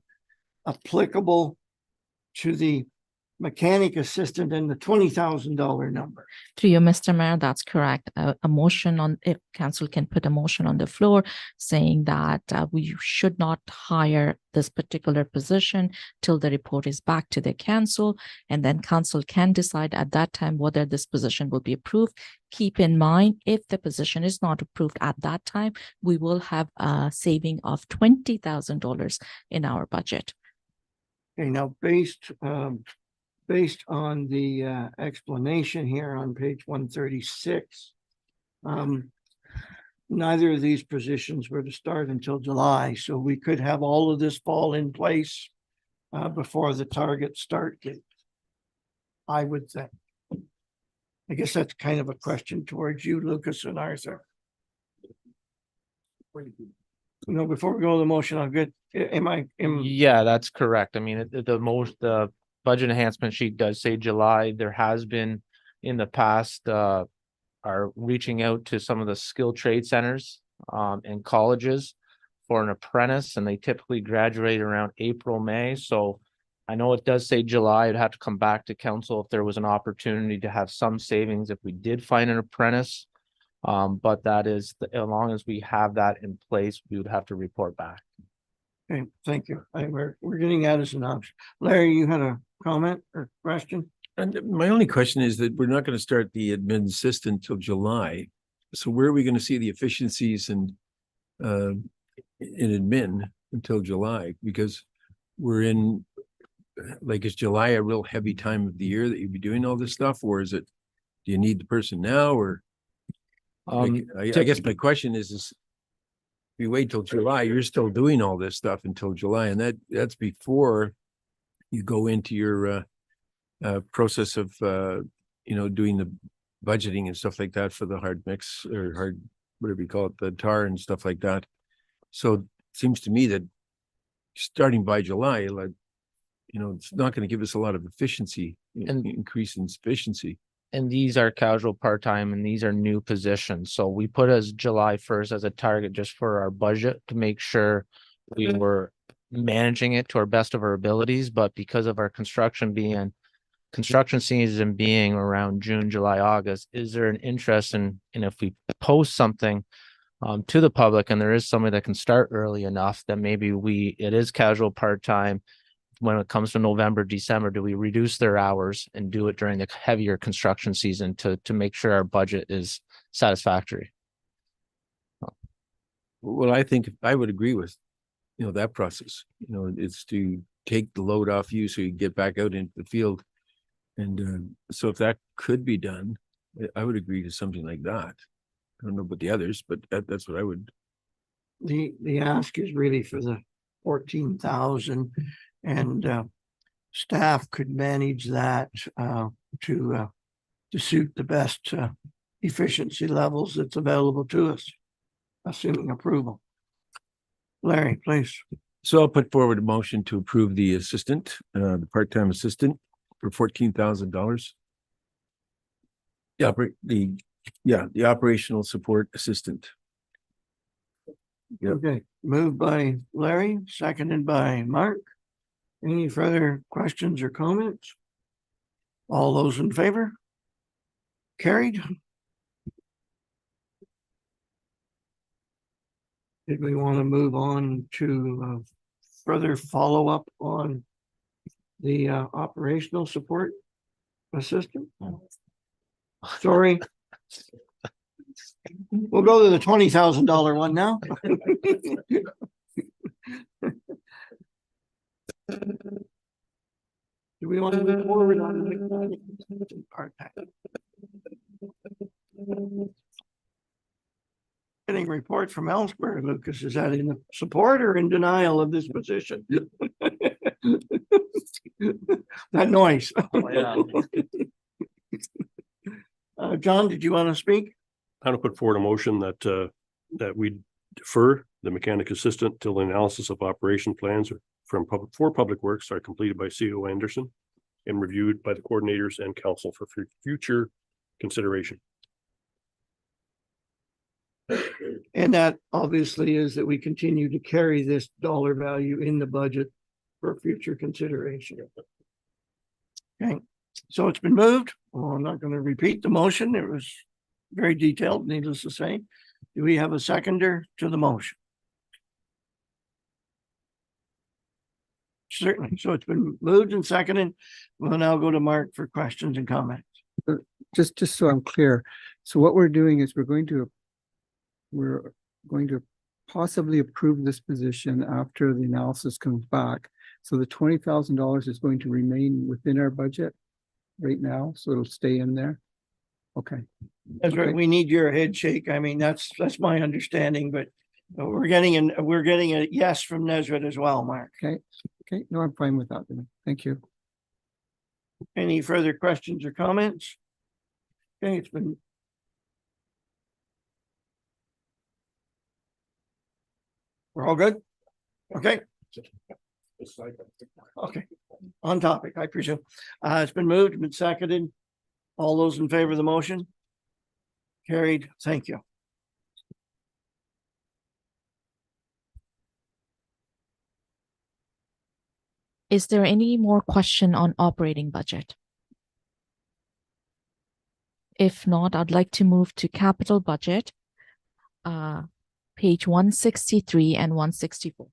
applicable to the mechanic assistant and the $20,000 number? To you, Mr. Mayor, that's correct. A motion on, if council can put a motion on the floor saying that we should not hire this particular position till the report is back to the council, and then council can decide at that time whether this position will be approved. Keep in mind, if the position is not approved at that time, we will have a saving of $20,000 in our budget. Okay, now based on the explanation here on page 136, neither of these positions were to start until July, so we could have all of this fall in place before the target start date, I would think. I guess that's kind of a question towards you, Lucas and Arthur. No, before we go to the motion, I'm good. Yeah, that's correct. I mean, the budget enhancement sheet does say July. There has been in the past, are reaching out to some of the skilled trade centers and colleges for an apprentice, and they typically graduate around April, May. So I know it does say July. It'd have to come back to council if there was an opportunity to have some savings if we did find an apprentice. But that is, as long as we have that in place, we would have to report back. Okay, thank you. We're getting at as an option. Larry, you had a comment or question? And my only question is that we're not going to start the admin assistant till July. So where are we going to see the efficiencies and in admin until July? Because we're in, like, is July a real heavy time of the year that you'd be doing all this stuff? Or is it, do you need the person now? Or I guess my question is if you wait till July, you're still doing all this stuff until July, and that's before you go into your process of doing the budgeting and stuff like that for the hard mix or hard, whatever you call it, the tar and stuff like that. So it seems to me that starting by July, like, it's not going to give us a lot of efficiency and increase in efficiency. And these are casual part-time and these are new positions. So we put as July 1st as a target just for our budget to make sure we were managing it to our best of our abilities. But because of our construction season being around June, July, August, is there an interest in if we post something to the public and there is somebody that can start early enough that maybe it is casual part-time. When it comes to November, December, do we reduce their hours and do it during the heavier construction season to make sure our budget is satisfactory? Well, I think I would agree with, that process. It's to take the load off you so you get back out into the field. And so if that could be done, I would agree to something like that. I don't know about the others, but that's what I would. The ask is really for the 14,000. And staff could manage that to suit the best efficiency levels that's available to us, assuming approval. Larry, please. So I'll put forward a motion to approve the assistant, the part-time assistant for $14,000. The operational support assistant. Yep. Okay, moved by Larry, seconded by Mark. Any further questions or comments? All those in favor? Carried. Did we want to move on to further follow-up on the operational support assistant? Sorry. We'll go to the $20,000 one now. Do we want to move forward on the part-time? Getting report from elsewhere, Lucas, is that in support or in denial of this position? That noise. John, did you want to speak? I'm gonna put forward a motion that that we defer the mechanic assistant till the analysis of operation plans for public works are completed by CO Anderson and reviewed by the coordinators and council for future consideration. And that obviously is that we continue to carry this dollar value in the budget for future consideration. Okay, so it's been moved. Well, I'm not going to repeat the motion. It was very detailed, needless to say. Do we have a seconder to the motion? Certainly. So it's been moved and seconded. We'll now go to Mark for questions and comments. Just so I'm clear, so what we're doing is we're going to possibly approve this position after the analysis comes back. So the $20,000 is going to remain within our budget right now, so it'll stay in there. Okay. That's right. Okay. We need your head shake. I mean, that's my understanding, but we're getting a yes from Nesbitt as well, Mark. Okay, no, I'm fine with that then. Thank you. Any further questions or comments? Okay, it's been. We're all good? Okay. Okay, on topic, I presume. It's been moved, been seconded. All those in favor of the motion? Carried, thank you. Is there any more question on operating budget? If not, I'd like to move to capital budget, page 163 and 164.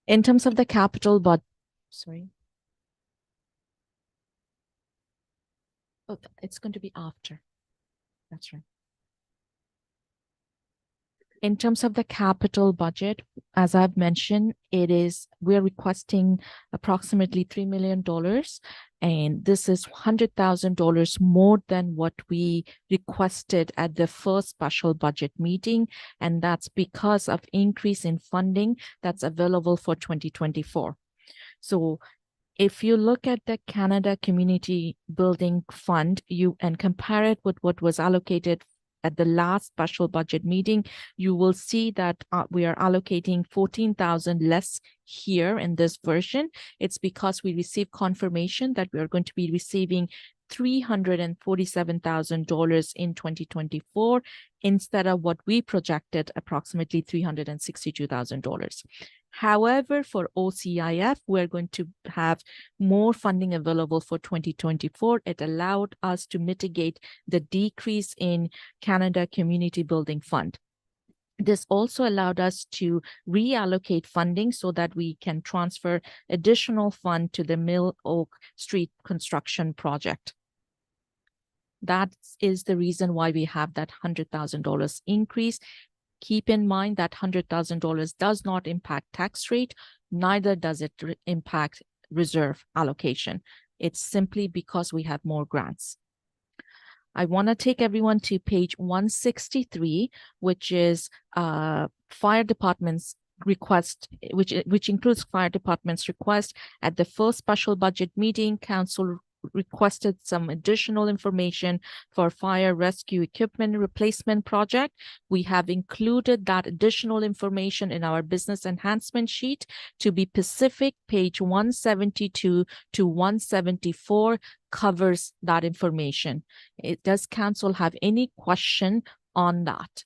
In terms of the capital sorry. Oh, it's going to be after. That's right. In terms of the capital budget, as I've mentioned, we're requesting approximately $3 million. And this is $100,000 more than what we requested at the first special budget meeting. And that's because of increase in funding that's available for 2024. So if you look at the Canada Community Building Fund, and compare it with what was allocated at the last special budget meeting, you will see that we are allocating 14,000 less here in this version. It's because we received confirmation that we are going to be receiving $347,000 in 2024 instead of what we projected, approximately $362,000. However, for OCIF, we're going to have more funding available for 2024. It allowed us to mitigate the decrease in Canada Community Building Fund. This also allowed us to reallocate funding so that we can transfer additional fund to the Mill Oak Street construction project. That is the reason why we have that $100,000 increase. Keep in mind that $100,000 does not impact tax rate, neither does it impact reserve allocation. It's simply because we have more grants. I want to take everyone to page 163, which is fire department's request, which includes fire department's request. At the first special budget meeting, council requested some additional information for fire rescue equipment replacement project. We have included that additional information in our business enhancement sheet. To be specific, page 172 to 174 covers that information. Does council have any question on that?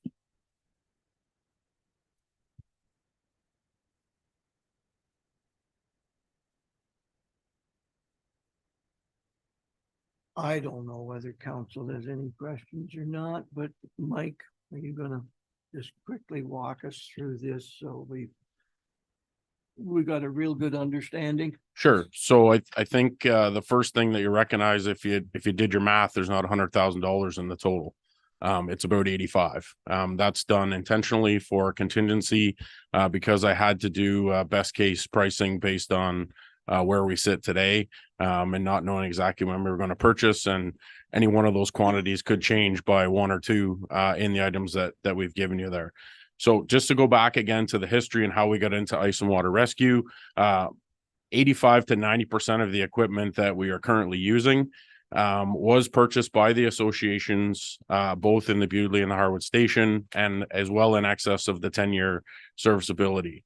I don't know whether council has any questions or not, but Mike, are you gonna just quickly walk us through this so we got a real good understanding? Sure. So I think the first thing that you recognize, if you did your math, there's not $100,000 in the total. It's about 85. That's done intentionally for contingency because I had to do best case pricing based on where we sit today and not knowing exactly when we were going to purchase, and any one of those quantities could change by one or two in the items that we've given you there. So just to go back again to the history and how we got into ice and water rescue, 85 to 90% of the equipment that we are currently using was purchased by the associations, both in the Bewdley and the Harwood Station, and as well in excess of the 10-year serviceability.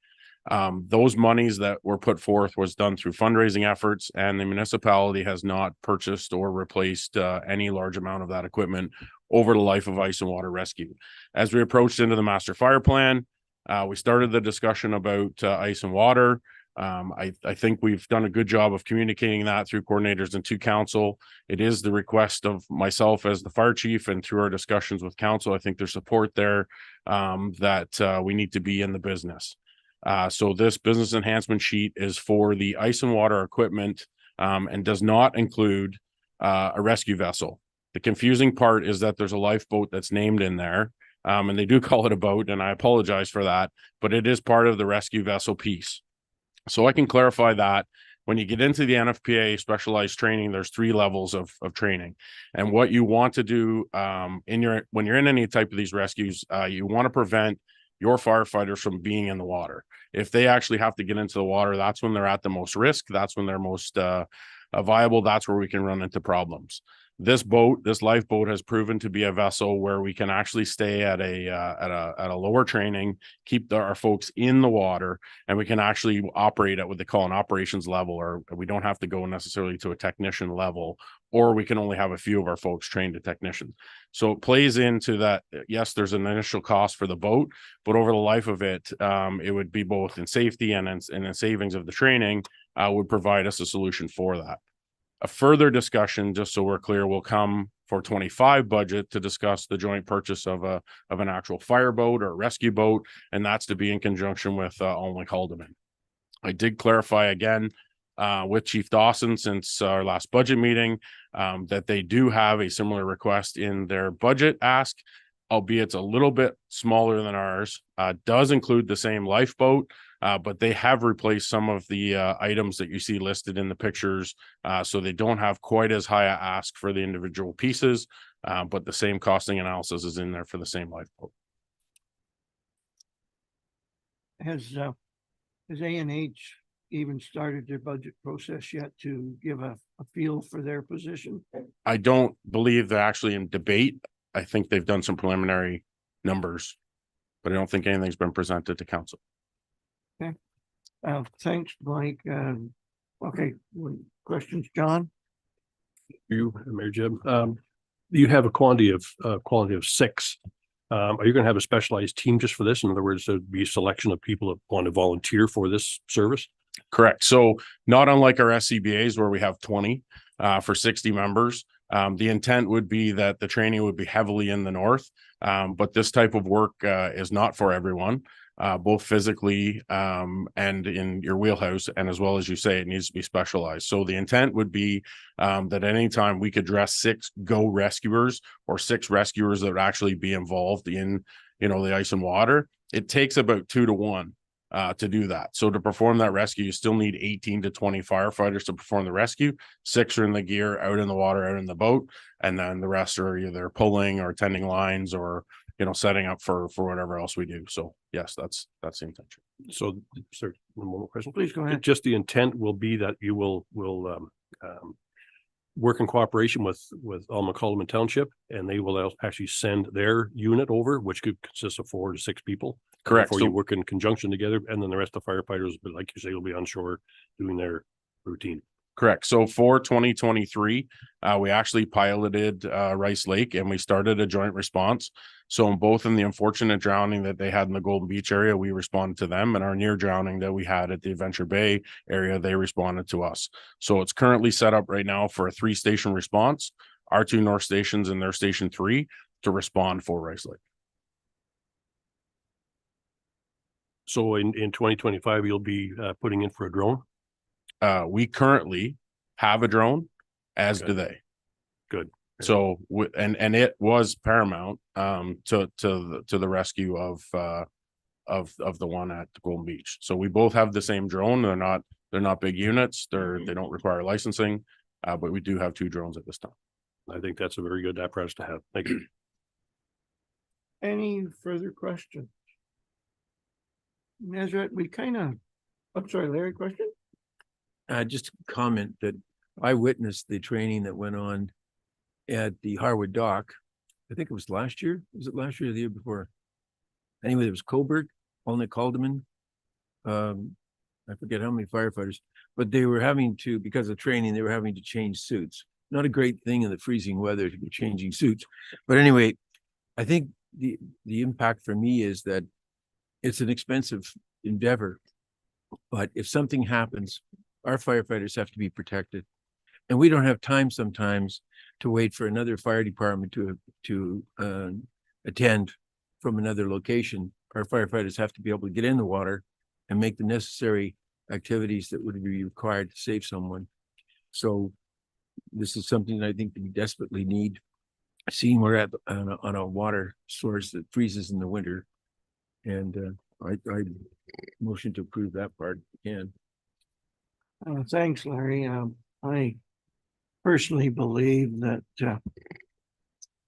Those monies that were put forth was done through fundraising efforts, and the municipality has not purchased or replaced any large amount of that equipment over the life of ice and water rescue. As we approached into the master fire plan, we started the discussion about ice and water. I think we've done a good job of communicating that through coordinators and to council. It is the request of myself as the fire chief, and through our discussions with council, I think there's support there that we need to be in the business. So this business enhancement sheet is for the ice and water equipment and does not include a rescue vessel. The confusing part is that there's a lifeboat that's named in there, and they do call it a boat, and I apologize for that, but it is part of the rescue vessel piece. So I can clarify that when you get into the NFPA specialized training, there's 3 levels of training. And what you want to do when you're in any type of these rescues, you want to prevent your firefighters from being in the water. If they actually have to get into the water, that's when they're at the most risk. That's when they're most viable. That's where we can run into problems. This lifeboat has proven to be a vessel where we can actually stay at a lower training, keep our folks in the water, and we can actually operate at what they call an operations level, or we don't have to go necessarily to a technician level, or we can only have a few of our folks trained to technicians. So it plays into that. Yes, there's an initial cost for the boat, but over the life of it, it would be both in safety and in savings of the training would provide us a solution for that. A further discussion, just so we're clear, will come for 25 budget to discuss the joint purchase of an actual fireboat or rescue boat, and that's to be in conjunction with Alnwick Haldeman. I did clarify again with Chief Dawson since our last budget meeting that they do have a similar request in their budget ask, albeit it's a little bit smaller than ours. Does include the same lifeboat, but they have replaced some of the items that you see listed in the pictures, so they don't have quite as high a ask for the individual pieces, but the same costing analysis is in there for the same lifeboat. Has A&H even started their budget process yet to give a feel for their position? I don't believe they're actually in debate. I think they've done some preliminary numbers, but I don't think anything's been presented to council. Thanks, Mike. Okay, questions, John? You, Mayor Jim, you have a quantity of 6. Are you going to have a specialized team just for this? In other words, there'd be a selection of people that want to volunteer for this service? Correct. So not unlike our SCBAs where we have 20 for 60 members, the intent would be that the training would be heavily in the north, but this type of work is not for everyone, both physically and in your wheelhouse, and as well as you say, it needs to be specialized. So the intent would be that anytime we could dress 6 go rescuers or 6 rescuers that would actually be involved in, the ice and water, it takes about 2 to 1. To do that. So to perform that rescue, you still need 18 to 20 firefighters to perform the rescue. 6 are in the gear, out in the water, out in the boat, and then the rest are either pulling or tending lines or, setting up for whatever else we do. So yes, that's the intention. So, sir, one more question. Please go ahead. Just the intent will be that you will work in cooperation with Alnwick Haldeman Township, and they will actually send their unit over, which could consist of 4 to 6 people. Correct. Before you work in conjunction together, and then the rest of the firefighters, but like you say, will be on shore doing their routine. Correct. So for 2023, we actually piloted Rice Lake and we started a joint response. So in both in the unfortunate drowning that they had in the Golden Beach area, we responded to them, and our near drowning that we had at the Adventure Bay area, they responded to us. So it's currently set up right now for a 3-station response, our 2 North stations and their station 3 to respond for Rice Lake. So in 2025, you'll be putting in for a drone? We currently have a drone, as Okay. do they. Good. So and it was paramount to the rescue of the one at Golden Beach. So we both have the same drone. They're not big units. They don't require licensing, but we do have 2 drones at this time. I think that's a very good apparatus to have. Thank you. Any further questions? Nazareth, I'm sorry, Larry, question? Just a comment that I witnessed the training that went on at the Harwood Dock. I think it was last year. Was it last year or the year before? Anyway, there was Coburg, Olnick Haldeman. I forget how many firefighters, but they were having to, because of training, they were having to change suits. Not a great thing in the freezing weather to be changing suits. But anyway, I think the impact for me is that it's an expensive endeavor. But if something happens, our firefighters have to be protected. And we don't have time sometimes to wait for another fire department to attend from another location. Our firefighters have to be able to get in the water and make the necessary activities that would be required to save someone. So this is something that I think we desperately need. Seeing we're at on a water source that freezes in the winter. And I motion to approve that part again. Thanks, Larry. I personally believe that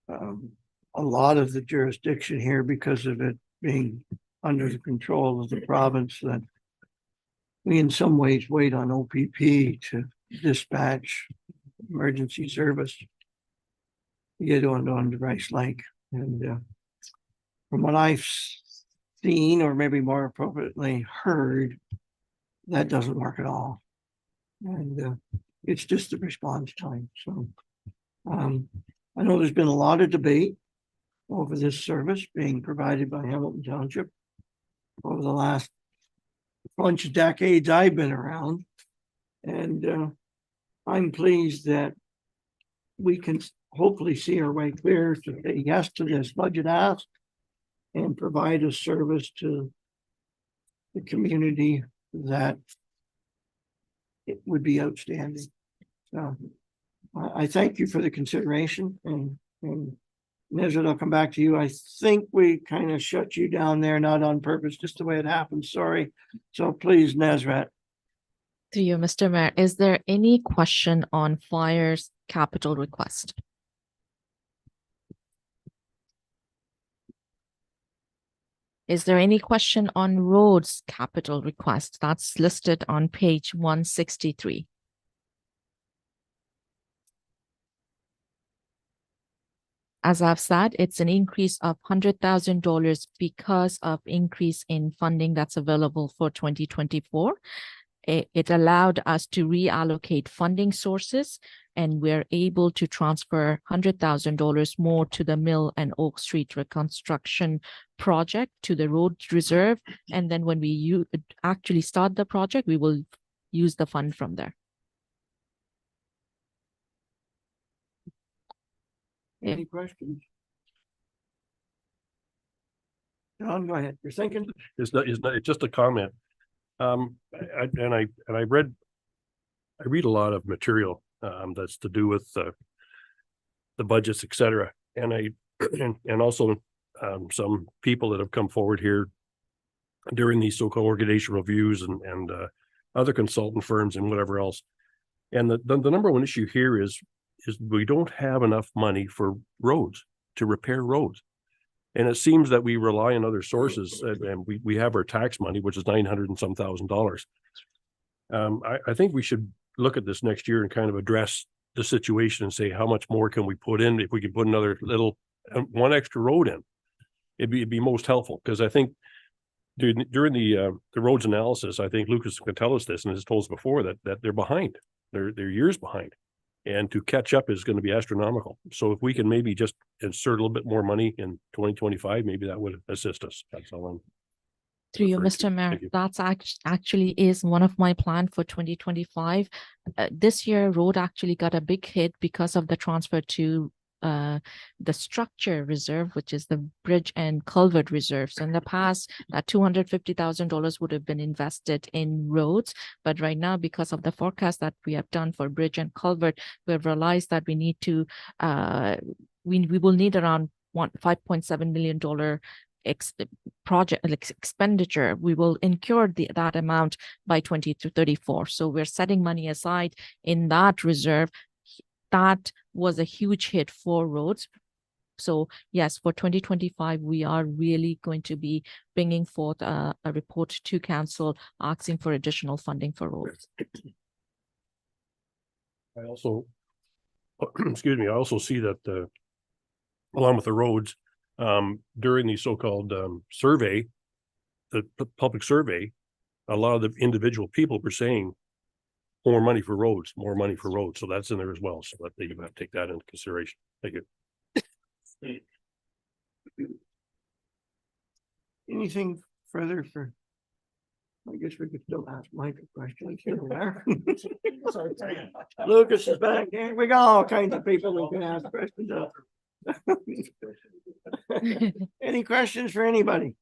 a lot of the jurisdiction here, because of it being under the control of the province, that we in some ways wait on OPP to dispatch emergency service to get on to Rice Lake. And from what I've seen, or maybe more appropriately heard, that doesn't work at all. And it's just the response time. So I know there's been a lot of debate over this service being provided by Hamilton Township over the last bunch of decades I've been around. And I'm pleased that we can hopefully see our way clear to say yes to this budget ask and provide a service to the community that it would be outstanding. So I thank you for the consideration, and Nezra, I'll come back to you. I think we kind of shut you down there, not on purpose, just the way it happened. Sorry. So please, Nezra. To you, Mr. Mayor, is there any question on fire's capital request? Is there any question on roads capital request? That's listed on page 163. As I've said, it's an increase of $100,000 because of increase in funding that's available for 2024. It allowed us to reallocate funding sources, and we're able to transfer $100,000 more to the Mill and Oak Street reconstruction project to the road reserve. And then when we actually start the project, we will use the fund from there. Any questions? John, go ahead. You're thinking? It's just a comment. I read a lot of material that's to do with the budgets, et cetera. And and also some people that have come forward here during these so-called organization reviews and other consultant firms and whatever else. And the number one issue here is we don't have enough money for roads, to repair roads. And it seems that we rely on other sources, and we have our tax money, which is $900 and some thousand. I think we should look at this next year and kind of address the situation and say, how much more can we put in? If we could put another one extra road in, it'd be most helpful. Because I think during the roads analysis, I think Lucas can tell us this and has told us before that they're behind. They're years behind. And to catch up is going to be astronomical. So if we can maybe just insert a little bit more money in 2025, maybe that would assist us. That's all I'm. Through you, referring to. Mr. Mayor, Thank you. that's actually is one of my plan for 2025. This year, road actually got a big hit because of the transfer to the structure reserve, which is the bridge and culvert reserve. So in the past, that $250,000 would have been invested in roads. But right now, because of the forecast that we have done for bridge and culvert, we've realized that we need to, we will need around $5.7 million project expenditure. We will incur that amount by 2034. So we're setting money aside in that reserve. That was a huge hit for roads. So yes, for 2025, we are really going to be bringing forth a report to council asking for additional funding for roads. I also, excuse me, I also see that along with the roads, during the so-called survey, the public survey, a lot of the individual people were saying more money for roads, more money for roads. So that's in there as well. So that you have to take that into consideration. Thank you. Anything further for? I guess we could still ask Mike a question. Lucas is back. Yeah, we got all kinds of people who can ask questions of. Any questions for anybody?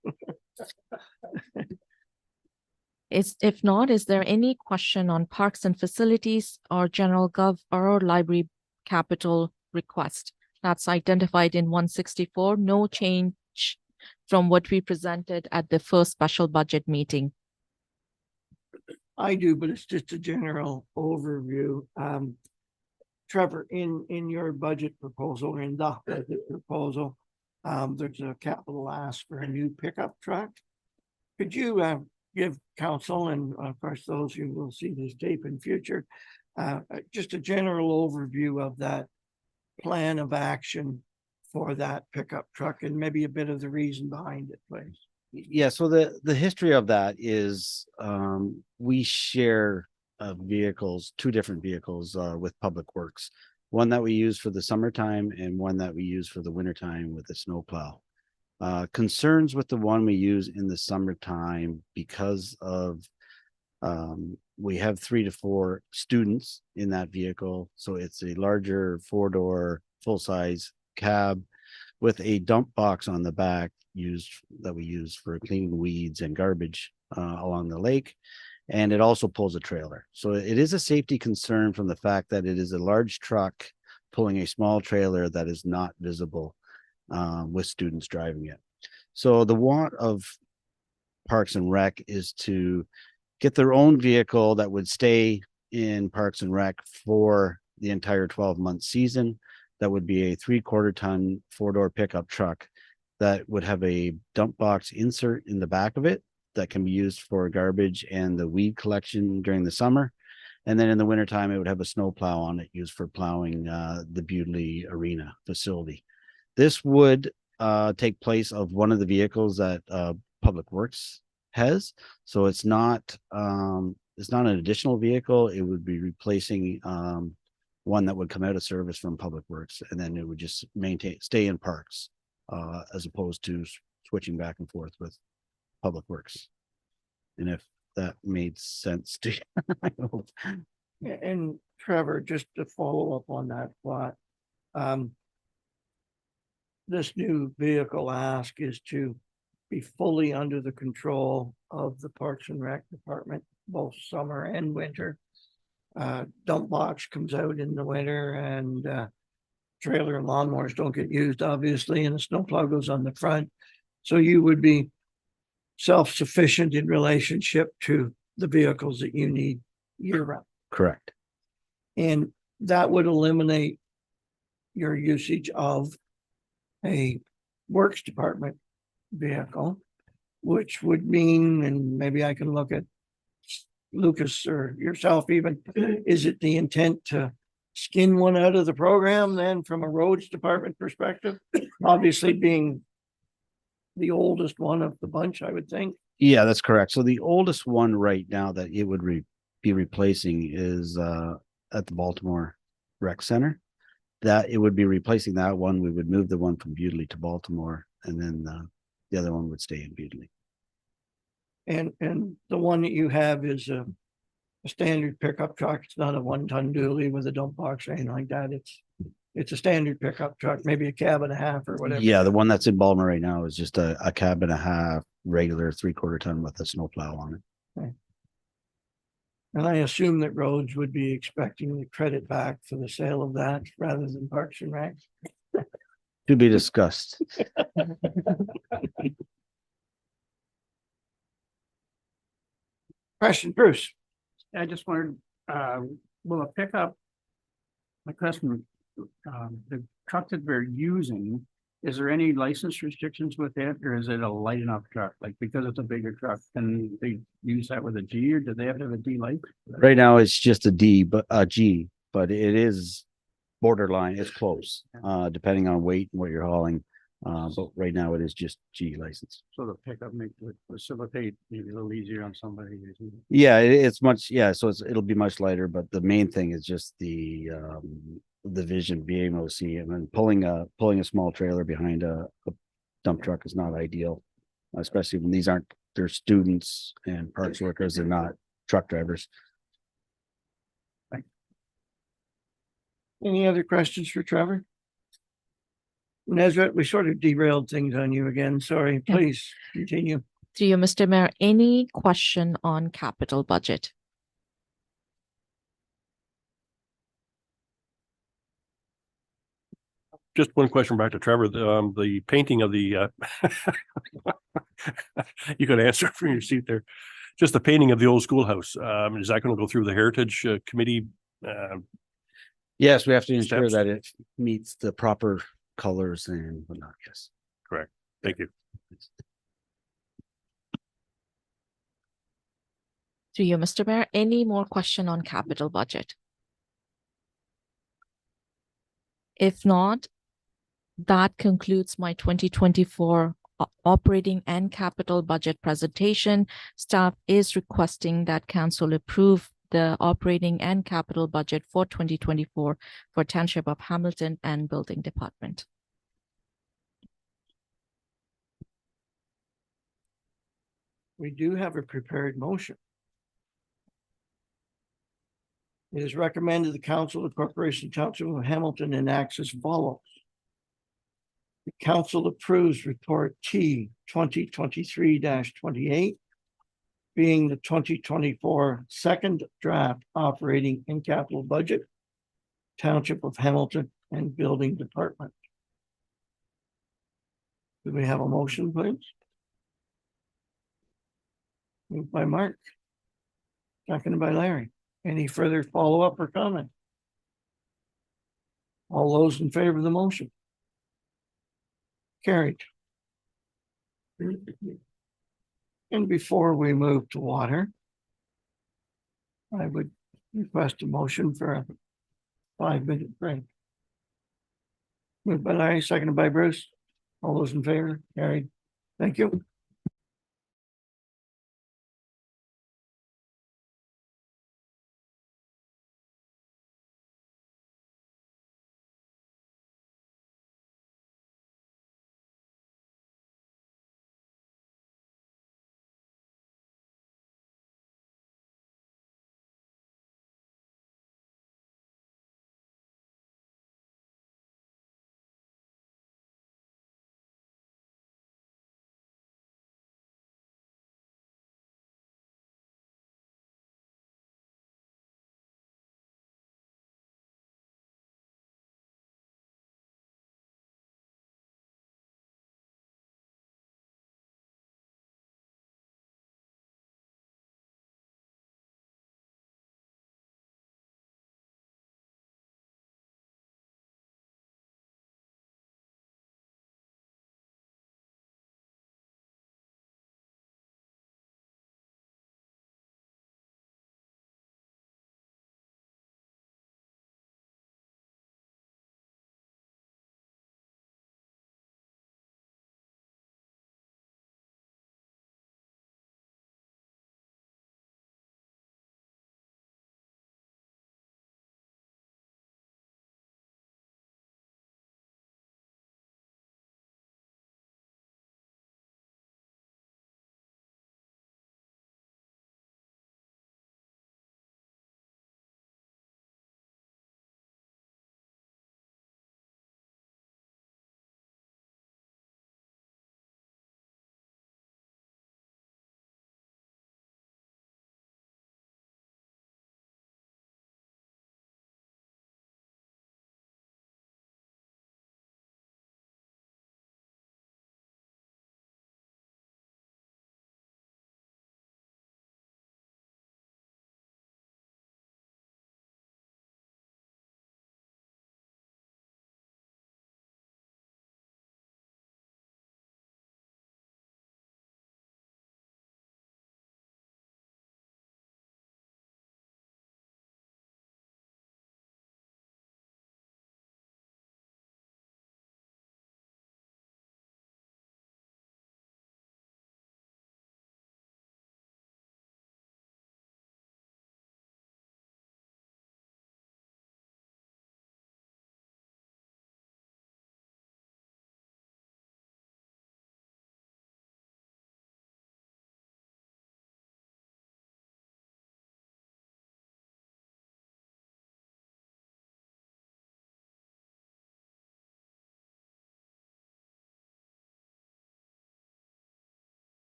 If not, is there any question on parks and facilities or general gov or library capital request? That's identified in 164, no change from what we presented at the first special budget meeting. I do, but it's just a general overview. Trevor, in your budget proposal, in the budget proposal, there's a capital ask for a new pickup truck. Could you give council and of course those who will see this tape in future, just a general overview of that plan of action for that pickup truck and maybe a bit of the reason behind it, please? Yeah, so the history of that is we share vehicles, two different vehicles with Public Works. One that we use for the summertime and one that we use for the wintertime with the snowplow. Concerns with the one we use in the summertime because of we have 3 to 4 students in that vehicle. So it's a larger 4-door full-size cab with a dump box on the back that we use for cleaning weeds and garbage along the lake. And it also pulls a trailer. So it is a safety concern from the fact that it is a large truck pulling a small trailer that is not visible with students driving it. So the want of Parks and Rec is to get their own vehicle that would stay in Parks and Rec for the entire 12-month season. That would be a 3/4 ton 4-door pickup truck that would have a dump box insert in the back of it that can be used for garbage and the weed collection during the summer. And then in the wintertime, it would have a snowplow on it used for plowing the Bewdley Arena facility. This would take place of one of the vehicles that Public Works has. So it's not an additional vehicle. It would be replacing one that would come out of service from Public Works, and then it would just stay in parks as opposed to switching back and forth with Public Works. And if that made sense to you. I hope. And Trevor, just to follow up on that thought, this new vehicle ask is to be fully under the control of the Parks and Rec department, both summer and winter. Dump box comes out in the winter and trailer and lawnmowers don't get used, obviously, and the snowplow goes on the front. So you would be self-sufficient in relationship to the vehicles that you need year-round. Correct. And that would eliminate your usage of a Works Department vehicle, which would mean, and maybe I can look at Lucas or yourself even, is it the intent to skin one out of the program then from a Roads Department perspective? Obviously being the oldest one of the bunch, I would think. Yeah, that's correct. So the oldest one right now that it would be replacing is at the Baltimore Rec Center. That it would be replacing that one. We would move the one from Butley to Baltimore, and then the other one would stay in Butley. And the one that you have is a standard pickup truck. It's not a 1-ton dually with a dump box or anything like that. It's a standard pickup truck, maybe a cab and a half or whatever. Yeah, the one that's in Baltimore right now is just a cab and a half, regular 3/4 ton with a snowplow on it. And I assume that roads would be expecting the credit back for the sale of that rather than Parks and Rec. To be discussed. Question, Bruce. I just wondered, will a pickup? My question, the truck that we're using, is there any license restrictions with it, or is it a light enough truck? Like, because it's a bigger truck, can they use that with a G, or do they have to have a D light? Right now, it's just a D, but a G, but it is borderline. It's close, depending on weight and what you're hauling. But right now it is just G license. So the pickup would facilitate maybe a little easier on somebody. Yeah, it's much, yeah, so it'll be much lighter, but the main thing is just the vision, being able to see it, and pulling a small trailer behind a dump truck is not ideal. Especially when they're students and parks workers, they're not truck drivers. Any other questions for Trevor? Nezra, we sort of derailed things on you again. Sorry, Yeah. please continue. To you, Mr. Mayor, any question on capital budget? Just one question back to Trevor, the painting of the, you could answer from your seat there. Just the painting of the old schoolhouse, is that going to go through the Heritage Committee? Yes, we have to ensure Steps. that it meets the proper colors and whatnot, yes. Correct. Thank you. To you, Mr. Mayor, any more question on capital budget? If not, that concludes my 2024 operating and capital budget presentation. Staff is requesting that council approve the operating and capital budget for 2024 for Township of Hamilton and Building Department. We do have a prepared motion. It is recommended the Council of Corporation Township of Hamilton enacts as follows. The council approves report T 2023-28, being the 2024 second draft operating and capital budget, Township of Hamilton and Building Department. Do we have a motion, please? Moved by Mark. Seconded by Larry. Any further follow-up or comment? All those in favor of the motion? Carried. And before we move to water, I would request a motion for a 5-minute break. Moved by Larry, seconded by Bruce. All those in favor? Carried. Thank you.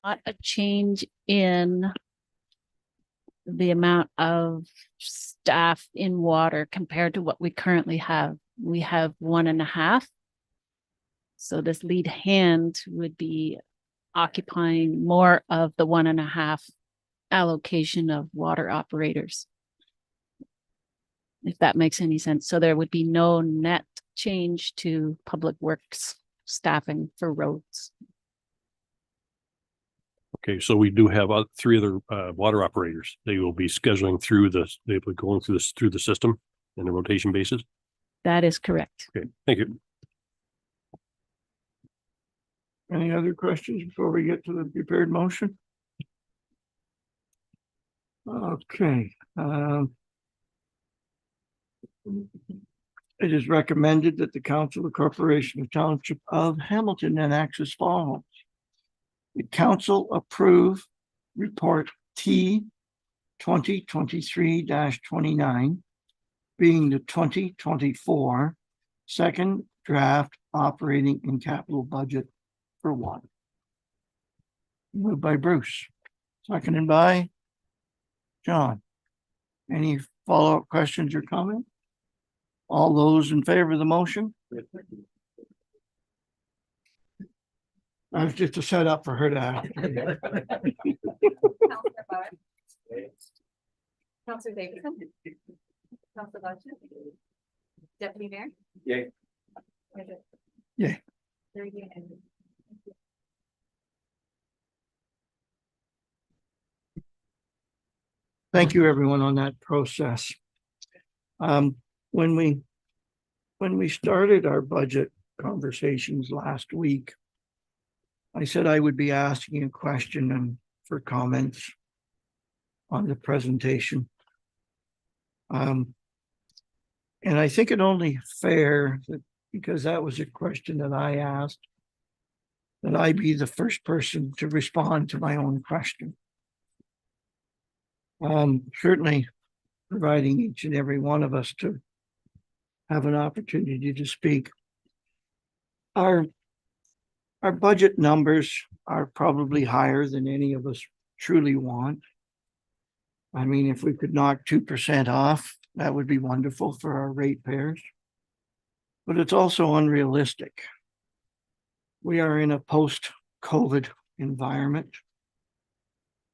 not a change in the amount of staff in water compared to what we currently have. We have 1.5. So this lead hand would be occupying more of the 1.5 allocation of water operators. If that makes any sense. So there would be no net change to public works staffing for roads. Okay, so we do have three other water operators. They will be scheduling through this, they'll be going through the system in a rotation basis. That is correct. Okay, thank you. Any other questions before we get to the prepared motion? Okay. It is recommended that the Council of Corporation of Township of Hamilton and Axis Falls. The council approve report T 2023-29, being the 2024 second draft operating and capital budget for water. Moved by Bruce, seconded by John. Any follow-up questions or comments? All those in favor of the motion? That was just a setup for her to ask. Councilor Davidson. Councilor Budget. Deputy Mayor. Yay. Yay. Thank you, everyone, on that process. When we started our budget conversations last week, I said I would be asking a question and for comments on the presentation. And I think it only fair that, because that was a question that I asked, that I be the first person to respond to my own question. Certainly providing each and every one of us to have an opportunity to speak. Our budget numbers are probably higher than any of us truly want. I mean, if we could knock 2% off, that would be wonderful for our ratepayers. But it's also unrealistic. We are in a post-COVID environment.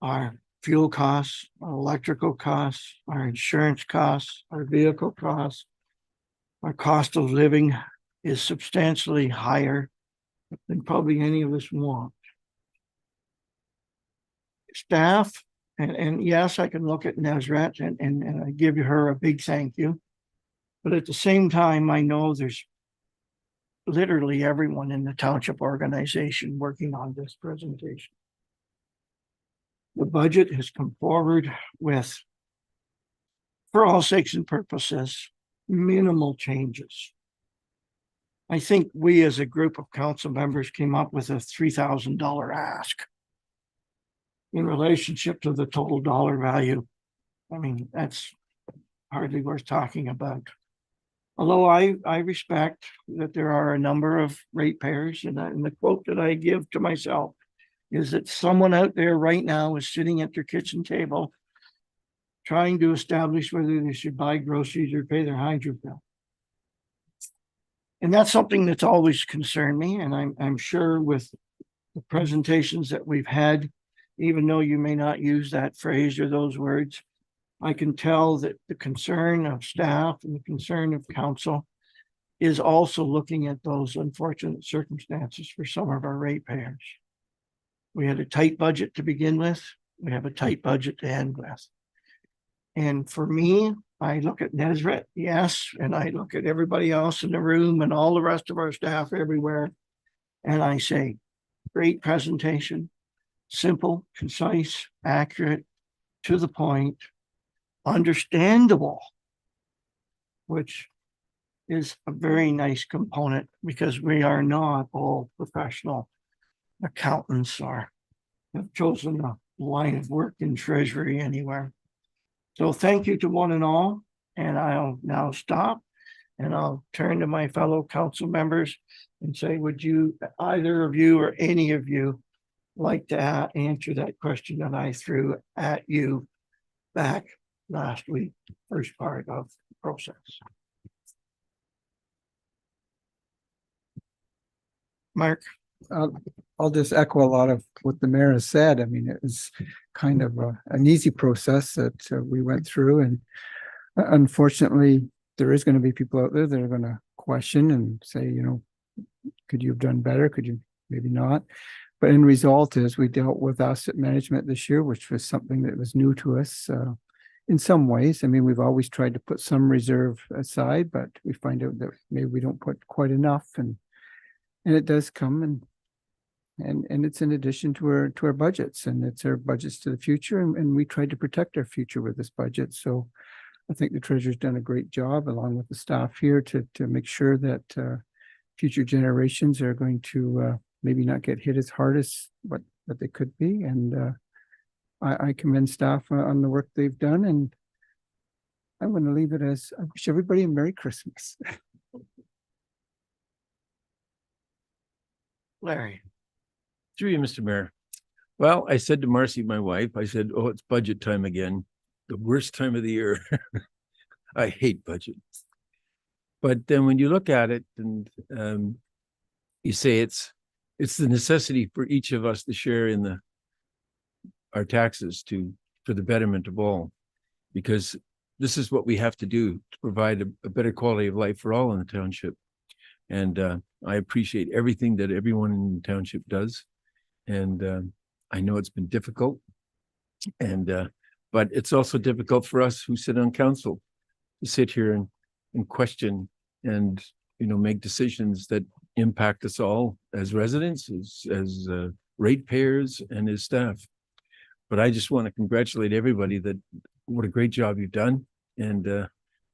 Our fuel costs, our electrical costs, our insurance costs, our vehicle costs, our cost of living is substantially higher than probably any of us want. Staff, and yes, I can look at Nezrat and I give her a big thank you. But at the same time, I know there's literally everyone in the township organization working on this presentation. The budget has come forward with, for all sakes and purposes, minimal changes. I think we as a group of council members came up with a $3,000 ask in relationship to the total dollar value. I mean, that's hardly worth talking about. Although I respect that there are a number of ratepayers, and the quote that I give to myself is that someone out there right now is sitting at their kitchen table trying to establish whether they should buy groceries or pay their hydro bill. And that's something that's always concerned me. And I'm sure with the presentations that we've had, even though you may not use that phrase or those words, I can tell that the concern of staff and the concern of council is also looking at those unfortunate circumstances for some of our ratepayers. We had a tight budget to begin with. We have a tight budget to end with. And for me, I look at Nezrat, yes, and I look at everybody else in the room and all the rest of our staff everywhere. And I say, great presentation, simple, concise, accurate, to the point, understandable, which is a very nice component because we are not all professional accountants or have chosen a line of work in treasury anywhere. So thank you to one and all, and I'll now stop and I'll turn to my fellow council members and say, would you, either of you or any of you, like to answer that question that I threw at you back last week, first part of the process. Mark? I'll just echo a lot of what the mayor has said. I mean, it was kind of an easy process that we went through, and unfortunately, there is going to be people out there that are going to question and say, you know, could you have done better? Could you maybe not? But in result is we dealt with asset management this year, which was something that was new to us in some ways. I mean, we've always tried to put some reserve aside, but we find out that maybe we don't put quite enough, and it does come and it's in addition to our budgets, and it's our budgets to the future, and we tried to protect our future with this budget. So I think the treasurer's done a great job along with the staff here to make sure that future generations are going to maybe not get hit as hard as what they could be. And I commend staff on the work they've done, and I'm going to leave it as I wish everybody a Merry Christmas. Larry? Through you, Mr. Mayor. Well, I said to Marcy, my wife, I said, oh, it's budget time again. The worst time of the year. I hate budget. But then when you look at it and you say it's the necessity for each of us to share in our taxes for the betterment of all, because this is what we have to do to provide a better quality of life for all in the township. And I appreciate everything that everyone in the township does. And I know it's been difficult, and but it's also difficult for us who sit on council to sit here and question and, you know, make decisions that impact us all as residents, as ratepayers, and as staff. But I just want to congratulate everybody that what a great job you've done, and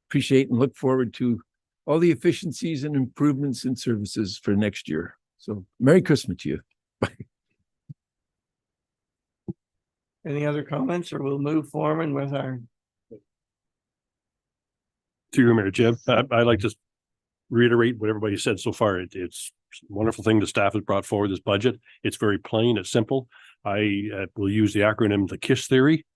appreciate and look forward to all the efficiencies and improvements in services for next year. So Merry Christmas to you. Bye. Any other comments, or we'll move forward with our? To you, Mayor Jim, I'd like to reiterate what everybody said so far. It's a wonderful thing the staff has brought forward this budget. It's very plain, it's simple. I will use the acronym, the KISS theory.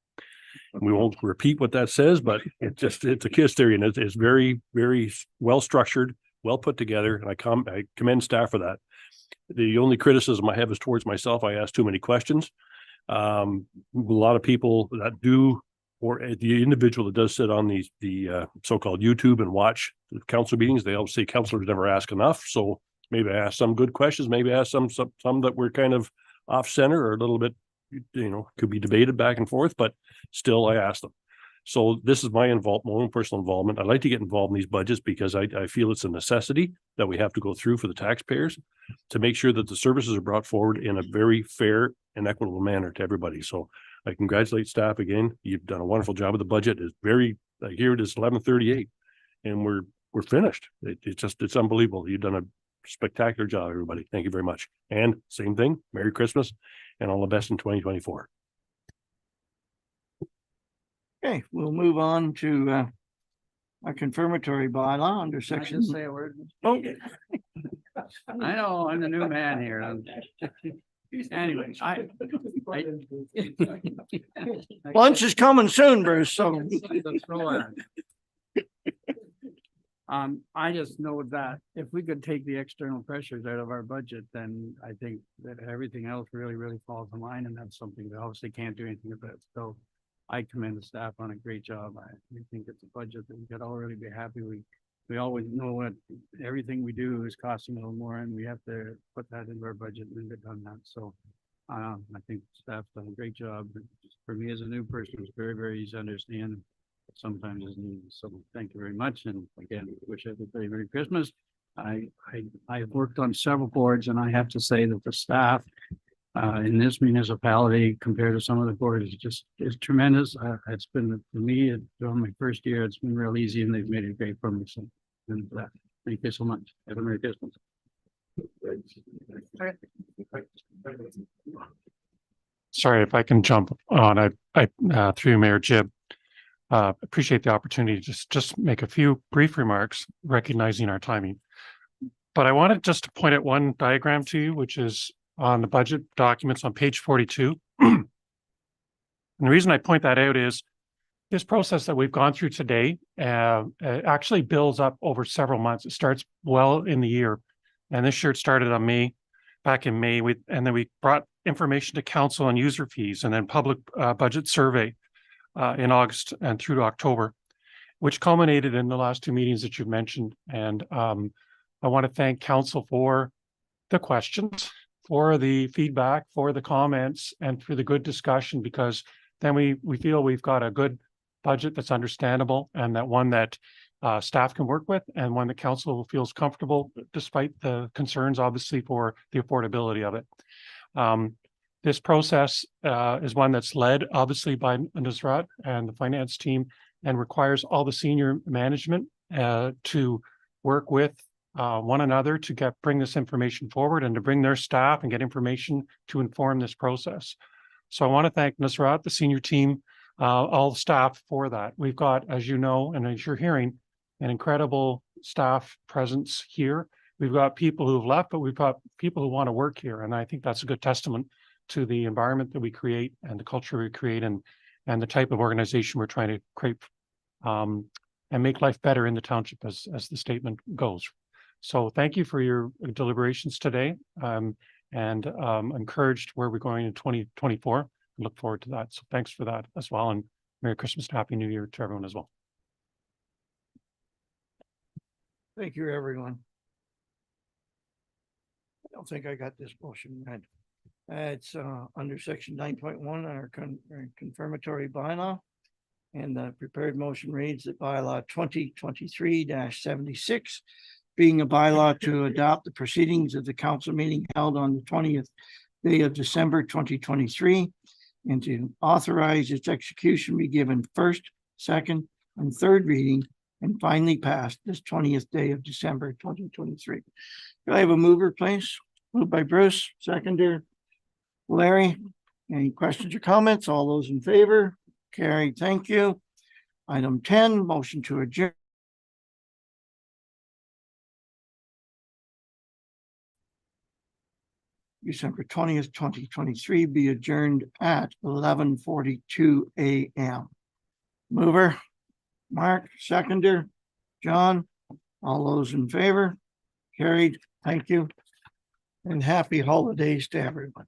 We won't repeat what that says, but it's a KISS theory, and it's very, very well structured, well put together, and I commend staff for that. The only criticism I have is towards myself. I ask too many questions. A lot of people that do, or the individual that does sit on the so-called YouTube and watch the council meetings, they always say councilors never ask enough. So maybe I asked some good questions, maybe I asked some that were kind of off center or a little bit, you know, could be debated back and forth, but still I asked them. So this is my own personal involvement. I like to get involved in these budgets because I feel it's a necessity that we have to go through for the taxpayers to make sure that the services are brought forward in a very fair and equitable manner to everybody. So I congratulate staff again. You've done a wonderful job with the budget. It's very, here it is 11:38 and we're finished. It's unbelievable. You've done a spectacular job, everybody. Thank you very much. And same thing, Merry Christmas and all the best in 2024. Okay, we'll move on to a confirmatory bylaw under section. Say a word. Oh, I know, I'm the new man here. Anyway, lunch is coming soon, Bruce, so. I just know that if we could take the external pressures out of our budget, then I think that everything else really, really falls in line, and that's something that obviously can't do anything about. So I commend the staff on a great job. I think it's a budget that we could all really be happy. We always know what everything we do is costing a little more, and we have to put that into our budget, and we've done that. So I think staff's done a great job. For me as a new person, it's very, very easy to understand. Sometimes is needed. So thank you very much. And again, wish everybody Merry Christmas. I've worked on several boards, and I have to say that the staff in this municipality compared to some of the boards is tremendous. It's been, for me, during my first year, it's been real easy, and they've made it great for me. So thank you so much. Have a Merry Christmas. Sorry if I can jump on. I through Mayor Jib. Appreciate the opportunity to just make a few brief remarks, recognizing our timing. But I wanted just to point at one diagram to you, which is on the budget documents on page 42. And the reason I point that out is this process that we've gone through today actually builds up over several months. It starts well in the year. And this year it started on back in May, and then we brought information to council on user fees and then public budget survey in August and through to October, which culminated in the last two meetings that you've mentioned. And I want to thank council for the questions, for the feedback, for the comments, and for the good discussion, because then we feel we've got a good budget that's understandable and that one that staff can work with and one that council feels comfortable despite the concerns, obviously, for the affordability of it. This process is one that's led, obviously, by Nusrat and the finance team and requires all the senior management to work with one another to bring this information forward and to bring their staff and get information to inform this process. So I want to thank Nusrat, the senior team, all the staff for that. We've got, as you know, and as you're hearing, an incredible staff presence here. We've got people who've left, but we've got people who want to work here. And I think that's a good testament to the environment that we create and the culture we create and the type of organization we're trying to create and make life better in the township as the statement goes. So thank you for your deliberations today and encouraged where we're going in 2024. I look forward to that. So thanks for that as well. And Merry Christmas and Happy New Year to everyone as well. Thank you, everyone. I don't think I got this motion right. It's under section 9.1, our confirmatory bylaw. And the prepared motion reads that bylaw 2023-76, being a bylaw to adopt the proceedings of the council meeting held on the 20th day of December 2023, and to authorize its execution be given first, second, and third reading, and finally passed this 20th day of December 2023. Do I have a mover, please? Moved by Bruce, seconder Larry. Any questions or comments? All those in favor? Carried. Thank you. Item 10, motion to adjourn. December 20th, 2023 be adjourned at 11:42 a.m. Mover, Mark, seconder, John, all those in favor? Carried. Thank you. And happy holidays to everyone.